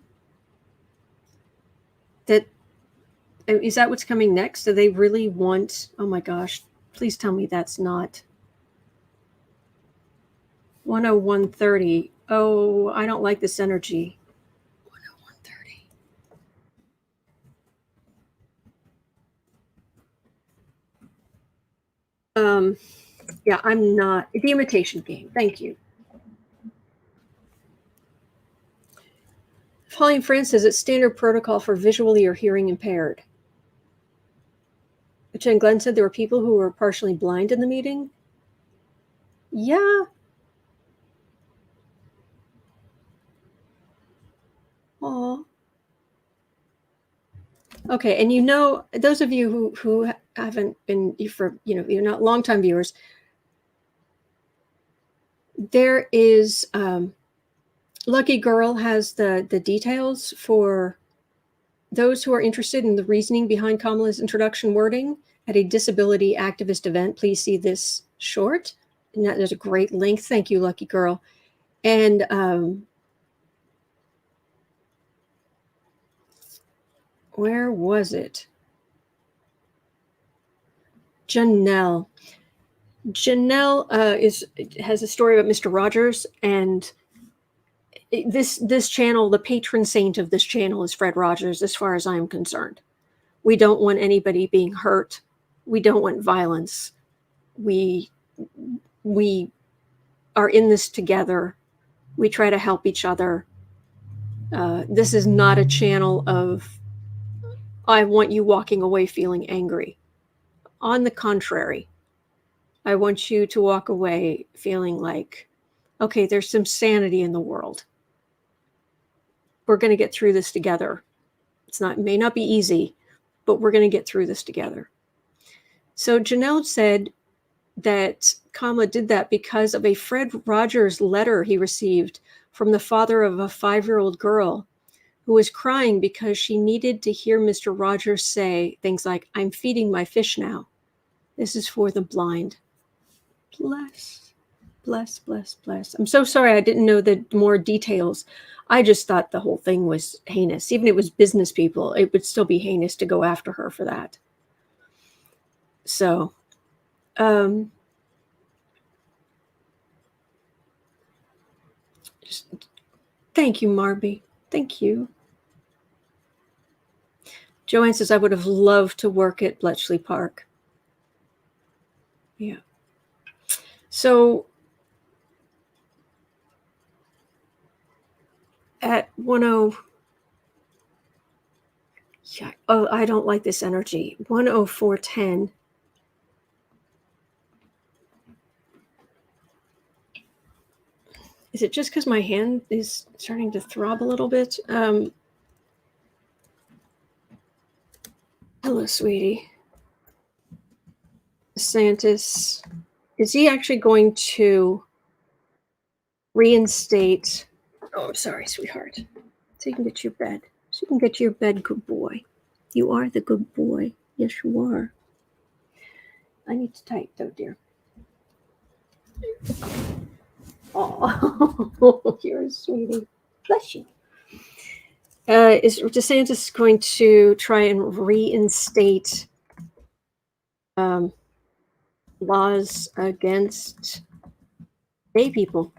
Is that what's coming next? Do they really want? Oh my gosh! Please tell me that's not 10130. Oh, I don't like this energy. 10130. Yeah, I'm not. The Imitation Game. Thank you. Holly and France says it's standard protocol for visually or hearing impaired. Jen Glenn said there were people who were partially blind in the meeting. Yeah. Oh. Okay, and those of you who haven't been you're not longtime viewers. There is Lucky Girl has the details for those who are interested in the reasoning behind Kamala's introduction wording at a disability activist event. Please see this short. And there's a great link. Thank you, Lucky Girl. And where was it? Janelle has a story about Mr. Rogers, and this channel, the patron saint of this channel is Fred Rogers, as far as I'm concerned. We don't want anybody being hurt. We don't want violence. We are in this together. We try to help each other. This is not a channel of, I want you walking away feeling angry. On the contrary, I want you to walk away feeling like, okay, there's some sanity in the world. We're going to get through this together. It may not be easy, but we're going to get through this together. So Janelle said that Kamala did that because of a Fred Rogers letter he received from the father of a 5-year-old girl who was crying because she needed to hear Mr. Rogers say things like, "I'm feeding my fish now. This is for the blind." Bless, bless, bless, bless. I'm so sorry I didn't know the more details. I just thought the whole thing was heinous. Even if it was business people, it would still be heinous to go after her for that. So, thank you, Marby. Thank you. Joanne says, I would have loved to work at Bletchley Park. Yeah. So at 10, yeah, oh, I don't like this energy. 10410. Is it just because my hand is starting to throb a little bit? Hello, sweetie. DeSantis, is he actually going to reinstate? Oh, I'm sorry, sweetheart. So you can get to your bed. So you can get to your bed, good boy. You are the good boy. Yes, you are. I need to type, though, dear. Oh, you're a sweetie. Bless you. Is DeSantis going to try and reinstate laws against gay people?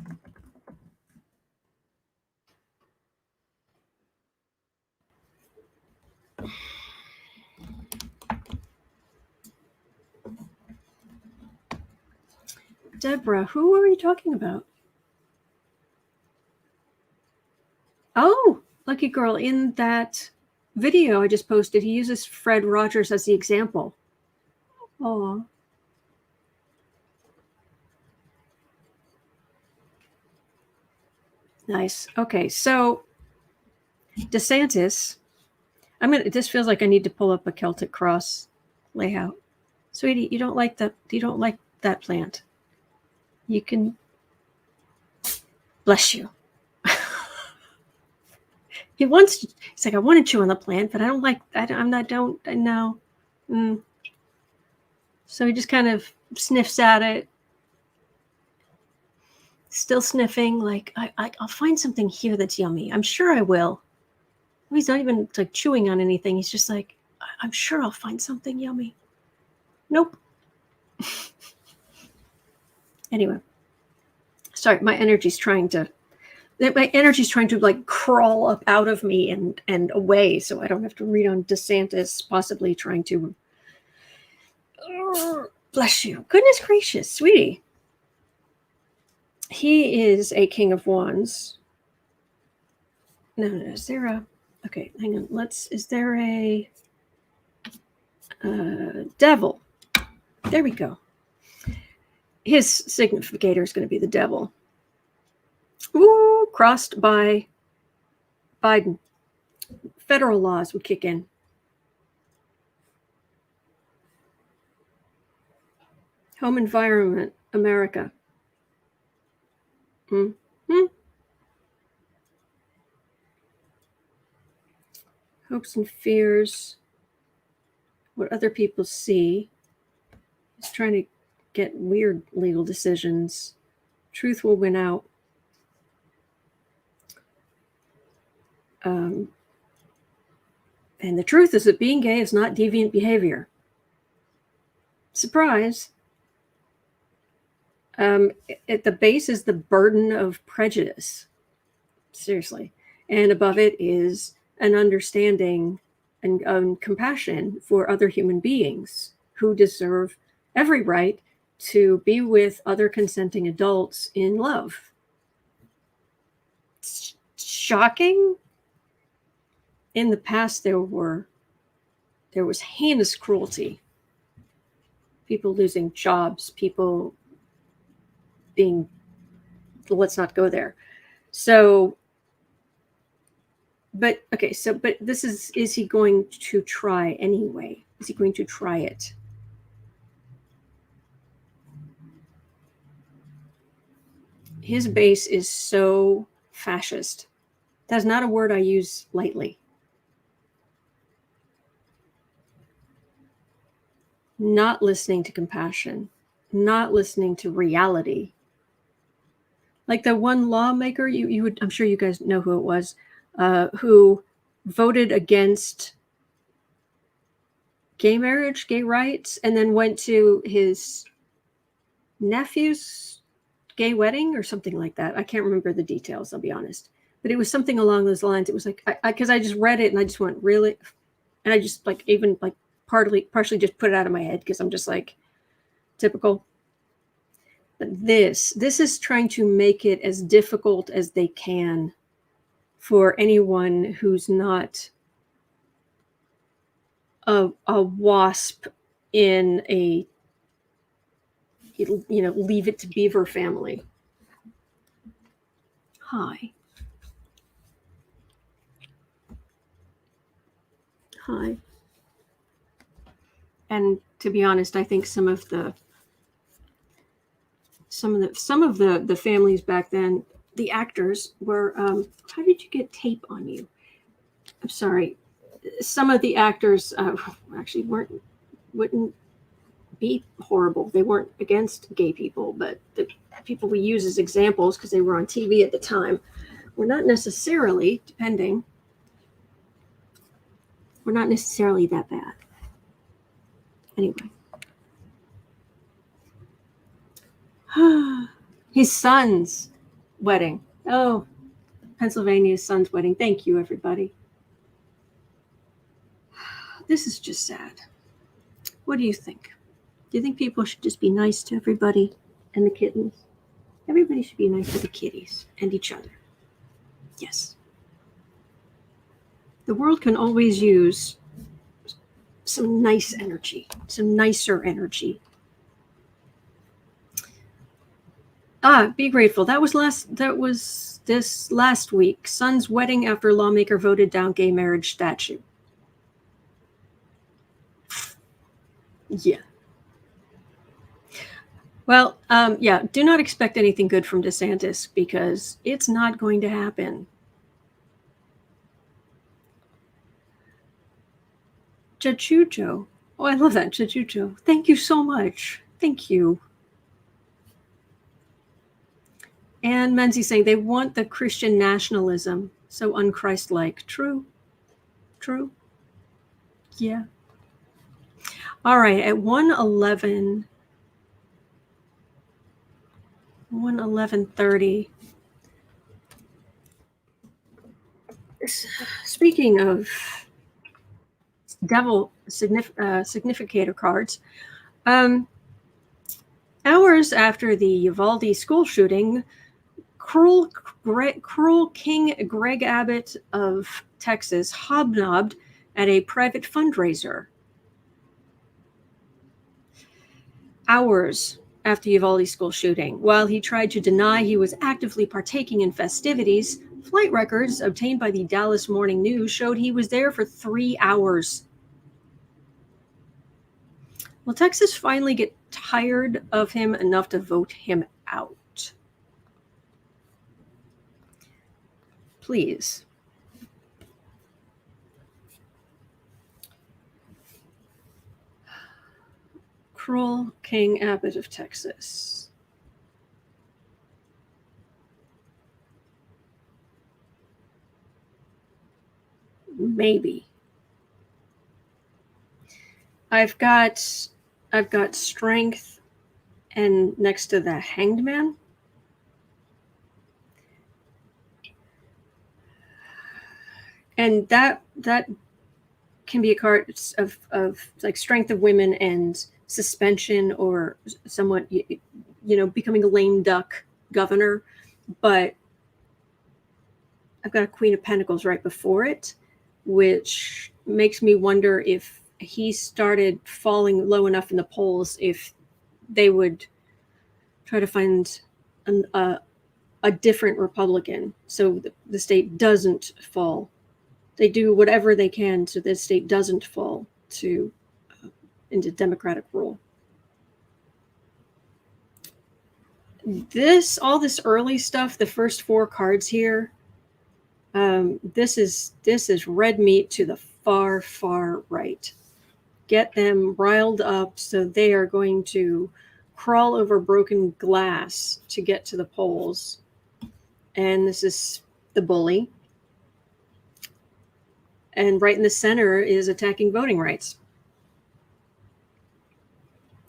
Deborah, who are you talking about? Oh, lucky girl, in that video I just posted, he uses Fred Rogers as the example. Oh. Nice. Okay, so DeSantis, this feels like I need to pull up a Celtic cross layout. Sweetie, you don't like that plant. You can, bless you. He's like, I want to chew on the plant, but I don't know. So he just kind of sniffs at it, still sniffing, like, I'll find something here that's yummy. I'm sure I will. He's not even like chewing on anything. He's just like, I'm sure I'll find something yummy. Nope. Anyway, sorry, my energy's trying to like crawl up out of me and away, so I don't have to read on DeSantis possibly trying to. Bless you. Goodness gracious, sweetie. He is a king of wands. No, is there a... Okay, hang on. Is there a devil? There we go. His significator is going to be the devil. Ooh, crossed by Biden. Federal laws would kick in. Home environment, America. Hopes and fears, what other people see. He's trying to get weird legal decisions. Truth will win out. And the truth is that being gay is not deviant behavior. Surprise. At the base is the burden of prejudice. Seriously. And above it is an understanding and compassion for other human beings who deserve every right to be with other consenting adults in love. It's shocking. In the past, there was heinous cruelty. People losing jobs, people being, let's not go there. So, but this is he going to try anyway? Is he going to try it? His base is so fascist. That's not a word I use lightly. Not listening to compassion, not listening to reality. Like the one lawmaker, you would, I'm sure you guys know who it was, who voted against gay marriage, gay rights, and then went to his nephew's gay wedding or something like that. I can't remember the details, I'll be honest. But it was something along those lines. It was like, because I just read it and I just went, really? And I just like, even like partially just put it out of my head because I'm just like, typical. But this is trying to make it as difficult as they can for anyone who's not a wasp in a, leave it to Beaver family. Hi. And to be honest, I think some of the families back then, the actors were, how did you get tape on you? I'm sorry. Some of the actors actually wouldn't be horrible. They weren't against gay people, but the people we use as examples, because they were on TV at the time, were not necessarily, were not necessarily that bad. Anyway. His son's wedding. Oh, Pennsylvania's son's wedding. Thank you, everybody. This is just sad. What do you think? Do you think people should just be nice to everybody and the kittens. Everybody should be nice to the kitties and each other. Yes. The world can always use some nice energy, some nicer energy. Be grateful. That was this last week. Son's wedding after lawmaker voted down gay marriage statute. Yeah. Well, yeah, do not expect anything good from DeSantis because it's not going to happen. Chachucho. Oh, I love that, Chachucho. Thank you so much. Thank you. And Menzie saying they want the Christian nationalism, so unchristlike. True. True. Yeah. All right, at 1:11:30. Speaking of devil significator cards, hours after the Uvalde school shooting, cruel King Gregg Abbott of Texas hobnobbed at a private fundraiser. Hours after Uvalde school shooting, while he tried to deny he was actively partaking in festivities, flight records obtained by the Dallas Morning News showed he was there for 3 hours. Will Texas finally get tired of him enough to vote him out? Please. Cruel King Abbott of Texas. Maybe. I've got strength and next to the hanged man. And that can be a card of like strength of women and suspension or somewhat, becoming a lame duck governor. But I've got a Queen of Pentacles right before it, which makes me wonder if he started falling low enough in the polls, if they would try to find a different Republican so the state doesn't fall. They do whatever they can so the state doesn't fall into Democratic rule. All this early stuff, the first 4 cards here, this is red meat to the far, far right. Get them riled up so they are going to crawl over broken glass to get to the polls. And this is the bully. And right in the center is attacking voting rights.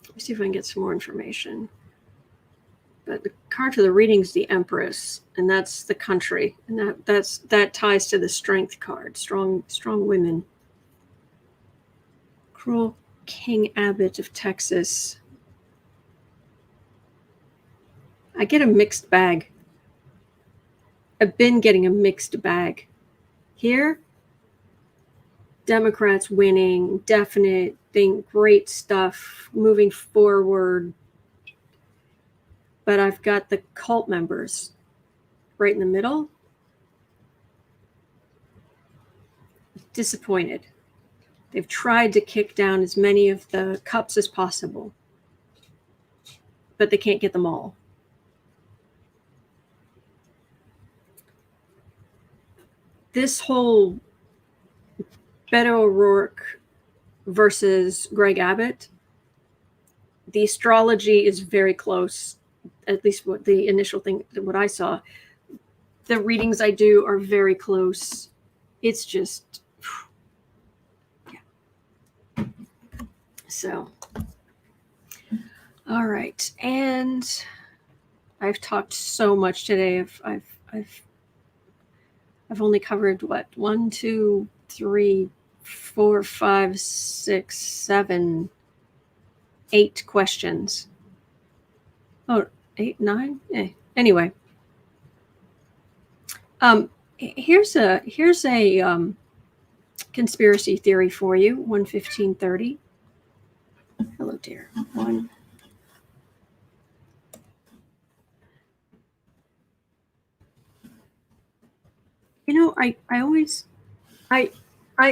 Let me see if I can get some more information. But the card for the reading is the Empress, and that's the country, and that ties to the Strength card, strong women. Cruel King Abbott of Texas. I get a mixed bag. I've been getting a mixed bag. Here, Democrats winning, definite thing, great stuff, moving forward. But I've got the cult members right in the middle. Disappointed. They've tried to kick down as many of the cups as possible, but they can't get them all. This whole Beto O'Rourke versus Gregg Abbott, the astrology is very close, at least what the initial thing, what I saw. The readings I do are very close. It's just, yeah. So, all right. And I've talked so much today. I've only covered what? 1, 2, 3, 4, 5, 6, 7, 8 questions. Oh, 8, 9. Anyway, here's a conspiracy theory for you. 1:15:30. Hello, dear. One. You know, I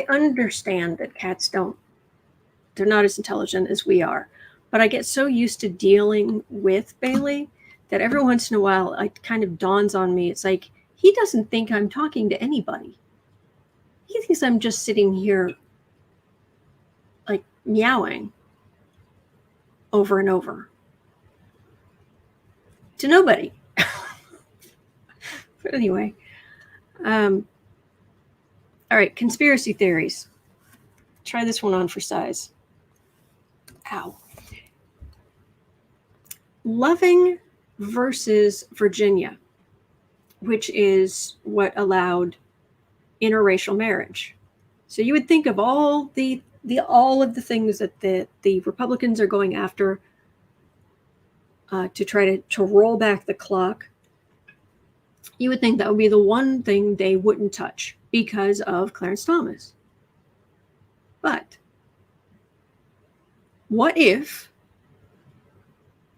understand that cats they're not as intelligent as we are, but I get so used to dealing with Bailey that every once in a while it kind of dawns on me. It's like, he doesn't think I'm talking to anybody. He thinks I'm just sitting here like meowing over and over to nobody. But anyway, all right, conspiracy theories. Try this one on for size. Ow. Loving versus Virginia, which is what allowed interracial marriage. So you would think of all of the things that the Republicans are going after to try to roll back the clock. You would think that would be the one thing they wouldn't touch because of Clarence Thomas. But what if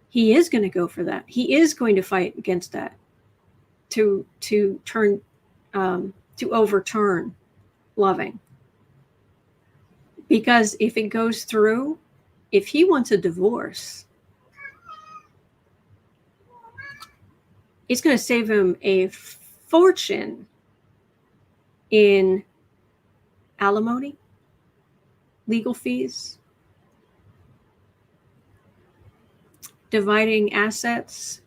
he is going to go for that? He is going to fight against that to overturn loving. Because if it goes through, if he wants a divorce, it's going to save him a fortune in alimony, legal fees, dividing assets.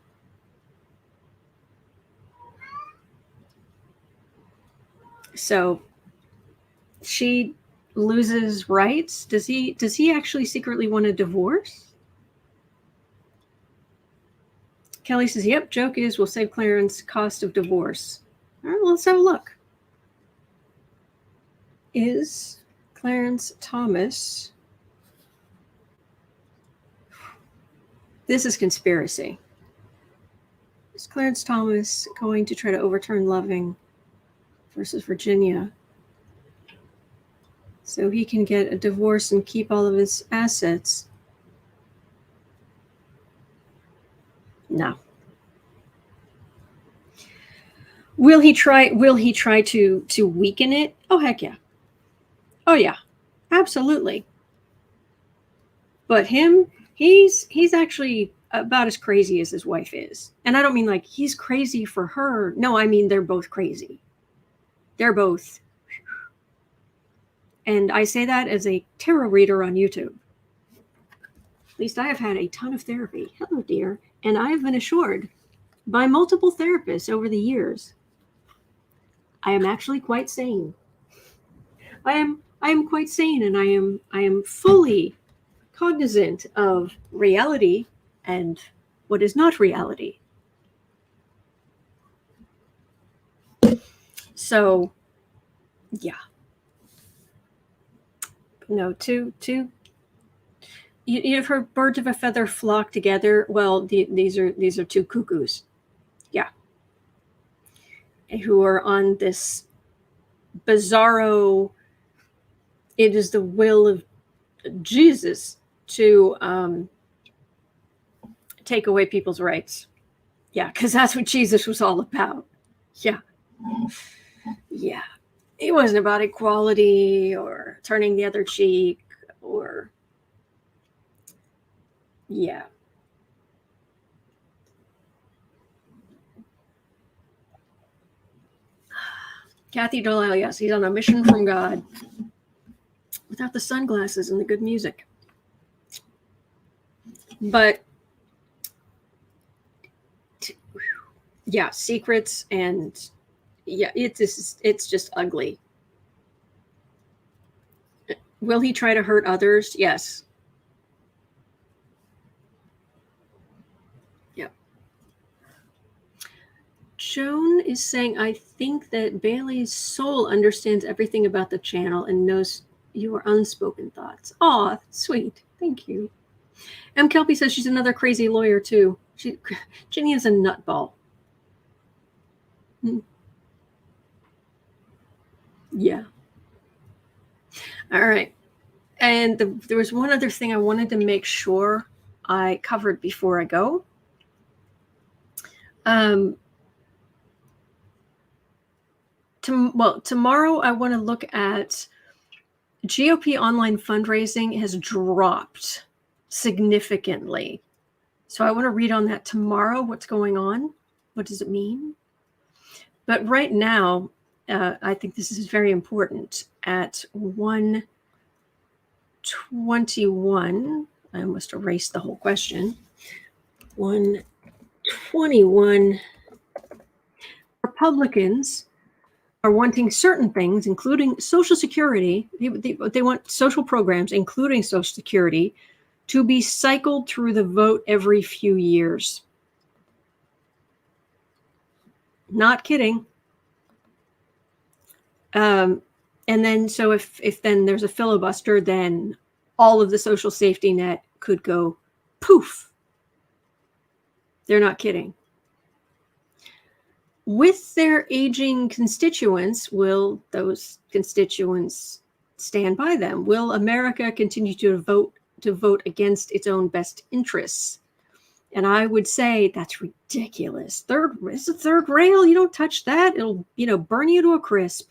So she loses rights. Does he actually secretly want a divorce? Kelly says, yep, joke is we'll save Clarence cost of divorce. All right, let's have a look. Is Clarence Thomas... This is conspiracy. Is Clarence Thomas going to try to overturn Loving versus Virginia so he can get a divorce and keep all of his assets? No. Will he try to weaken it? Oh, heck yeah. Oh yeah. Absolutely. But he's actually about as crazy as his wife is. And I don't mean like he's crazy for her. No, I mean they're both crazy. They're both. And I say that as a tarot reader on YouTube. At least I have had a ton of therapy. Hello, dear. And I have been assured by multiple therapists over the years, I am actually quite sane. I am quite sane, and I am fully cognizant of reality and what is not reality. So, yeah. No, you've heard birds of a feather flock together. Well, these are two cuckoos. Yeah. Who are on this bizarro, it is the will of Jesus to take away people's rights. Yeah, because that's what Jesus was all about. Yeah. Yeah. It wasn't about equality or turning the other cheek or, yeah. Kathy Delisle, yes, he's on a mission from God without the sunglasses and the good music. But yeah, secrets and yeah, it's just ugly. Will he try to hurt others? Yes. Yep. Joan is saying, I think that Bailey's soul understands everything about the channel and knows your unspoken thoughts. Aw, sweet. Thank you. M. Kelpie says she's another crazy lawyer, too. Ginny is a nutball. Yeah. All right. And there was one other thing I wanted to make sure I covered before I go. Tomorrow I want to look at GOP online fundraising has dropped significantly. So I want to read on that tomorrow. What's going on? What does it mean? But right now, I think this is very important. At 1:21, I almost erased the whole question. 1:21, Republicans are wanting certain things, including Social Security. They want social programs, including Social Security, to be cycled through the vote every few years. Not kidding. And then, so if then there's a filibuster, then all of the social safety net could go poof. They're not kidding. With their aging constituents, will those constituents stand by them? Will America continue to vote against its own best interests? And I would say that's ridiculous. It's a third rail. You don't touch that. It'll, burn you to a crisp.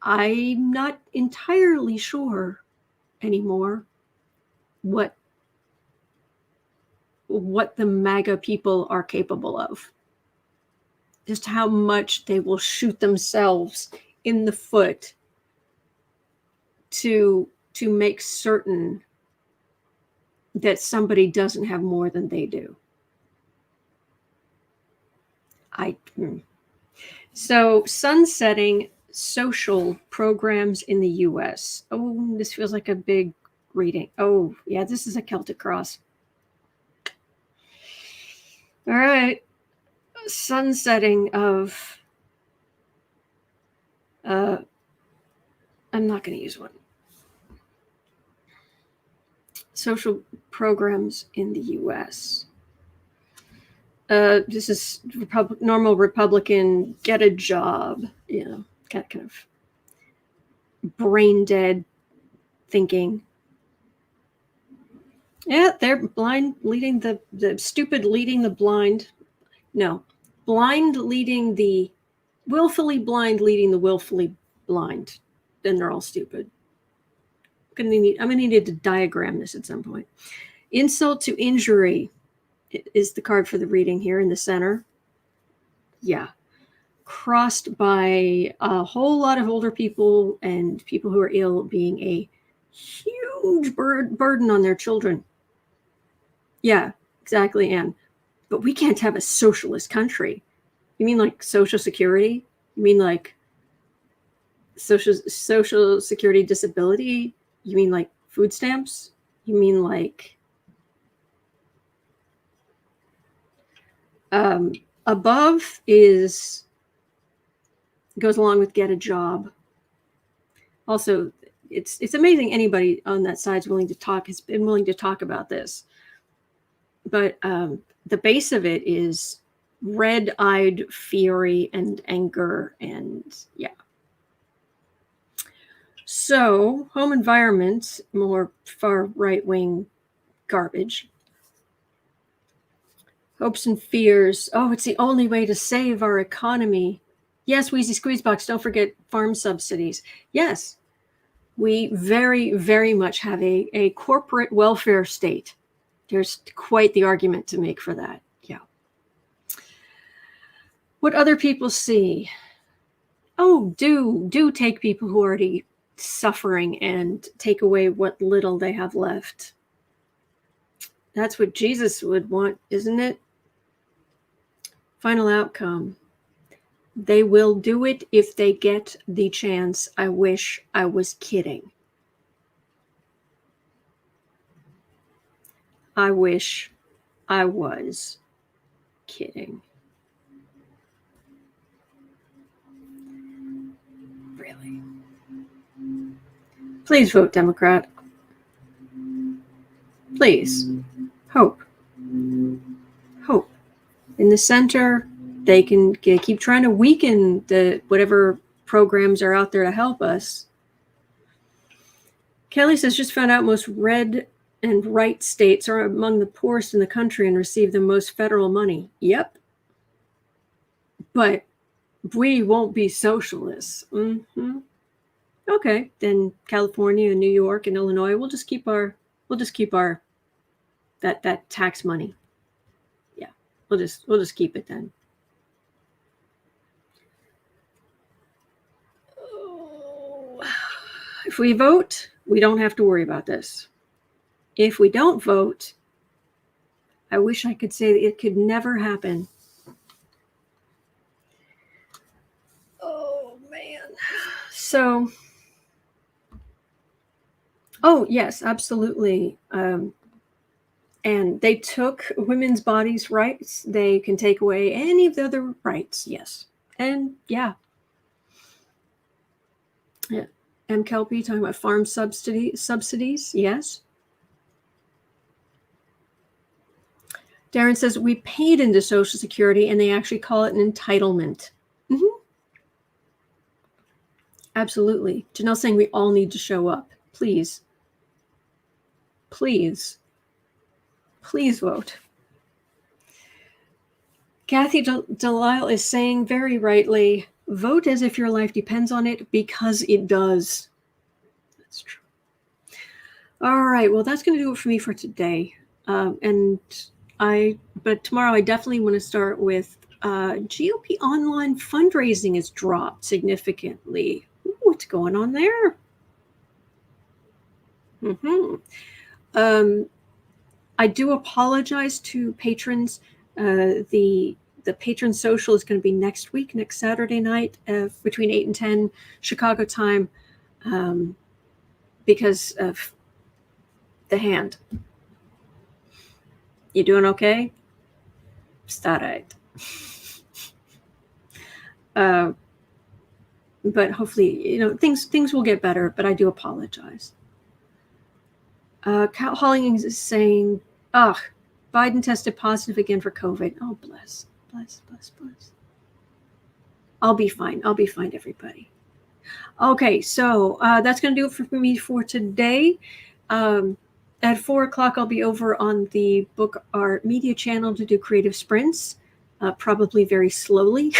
I'm not entirely sure anymore what the MAGA people are capable of. Just how much they will shoot themselves in the foot to make certain that somebody doesn't have more than they do. So sunsetting social programs in the U.S. Oh, this feels like a big reading. Oh, yeah, this is a Celtic cross. All right. Sunsetting of, I'm not going to use one. Social programs in the U.S. This is normal Republican, get a job, kind of brain dead thinking. Yeah, they're blind leading the stupid leading the blind. No, blind leading the willfully blind leading the willfully blind. Then they're all stupid. I'm gonna need to diagram this at some point. Insult to injury is the card for the reading here in the center. Yeah. Crossed by a whole lot of older people and people who are ill being a huge burden on their children. Yeah, exactly, Anne. But we can't have a socialist country. You mean like Social Security? You mean like Social Security disability? You mean like food stamps? You mean like above goes along with get a job. Also, it's amazing anybody on that side has been willing to talk about this. But the base of it is red-eyed fury and anger, and yeah. So, home environment, more far right-wing garbage. Hopes and fears. Oh, it's the only way to save our economy. Yes, Wheezy Squeezebox, don't forget farm subsidies. Yes, we very, very much have a corporate welfare state. There's quite the argument to make for that. Yeah. What other people see. Oh, do take people who are already suffering and take away what little they have left. That's what Jesus would want, isn't it? Final outcome. They will do it if they get the chance. I wish I was kidding. I wish I was kidding. Really. Please vote Democrat. Please. Please. Hope. Hope. In the center, they can keep trying to weaken the whatever programs are out there to help us. Kelly says, just found out most red and right states are among the poorest in the country and receive the most federal money. Yep. But we won't be socialists. Mm-hmm. Okay, then California and New York and Illinois, we'll just keep our that tax money. Yeah, we'll just keep it then. If we vote, we don't have to worry about this. If we don't vote, I wish I could say that it could never happen. Oh, man. So, oh, yes, absolutely. And they took women's bodies' rights. They can take away any of the other rights. Yes. And yeah. Yeah. MKLP talking about farm subsidies. Yes. Darren says, we paid into Social Security and they actually call it an entitlement. Mm-hmm. Absolutely. Janelle's saying we all need to show up. Please. Please. Please vote. Kathy Delisle is saying very rightly, vote as if your life depends on it, because it does. That's true. All right. Well, that's going to do it for me for today. But tomorrow I definitely want to start with GOP online fundraising has dropped significantly. Ooh, what's going on there? I do apologize to patrons. The patron social is going to be next Saturday night, between 8 and 10 Chicago time, because of the hand. You doing okay? It's all right. But hopefully, things will get better, but I do apologize. Cal Hollings is saying, Biden tested positive again for COVID. Oh, bless. I'll be fine, everybody. Okay, so that's going to do it for me for today. At 4 o'clock, I'll be over on the Book Art Media channel to do creative sprints, probably very slowly.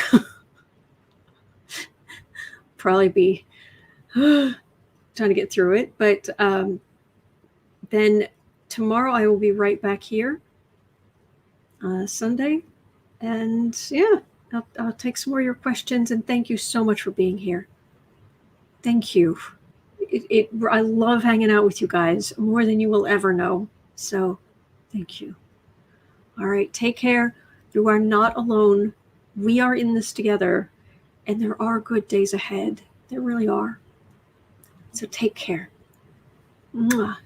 Probably be trying to get through it. But then tomorrow I will be right back here, Sunday. And yeah, I'll take some more of your questions. And thank you so much for being here. Thank you. I love hanging out with you guys more than you will ever know. So thank you. All right. Take care. You are not alone. We are in this together, and there are good days ahead. There really are. So take care. Mwah.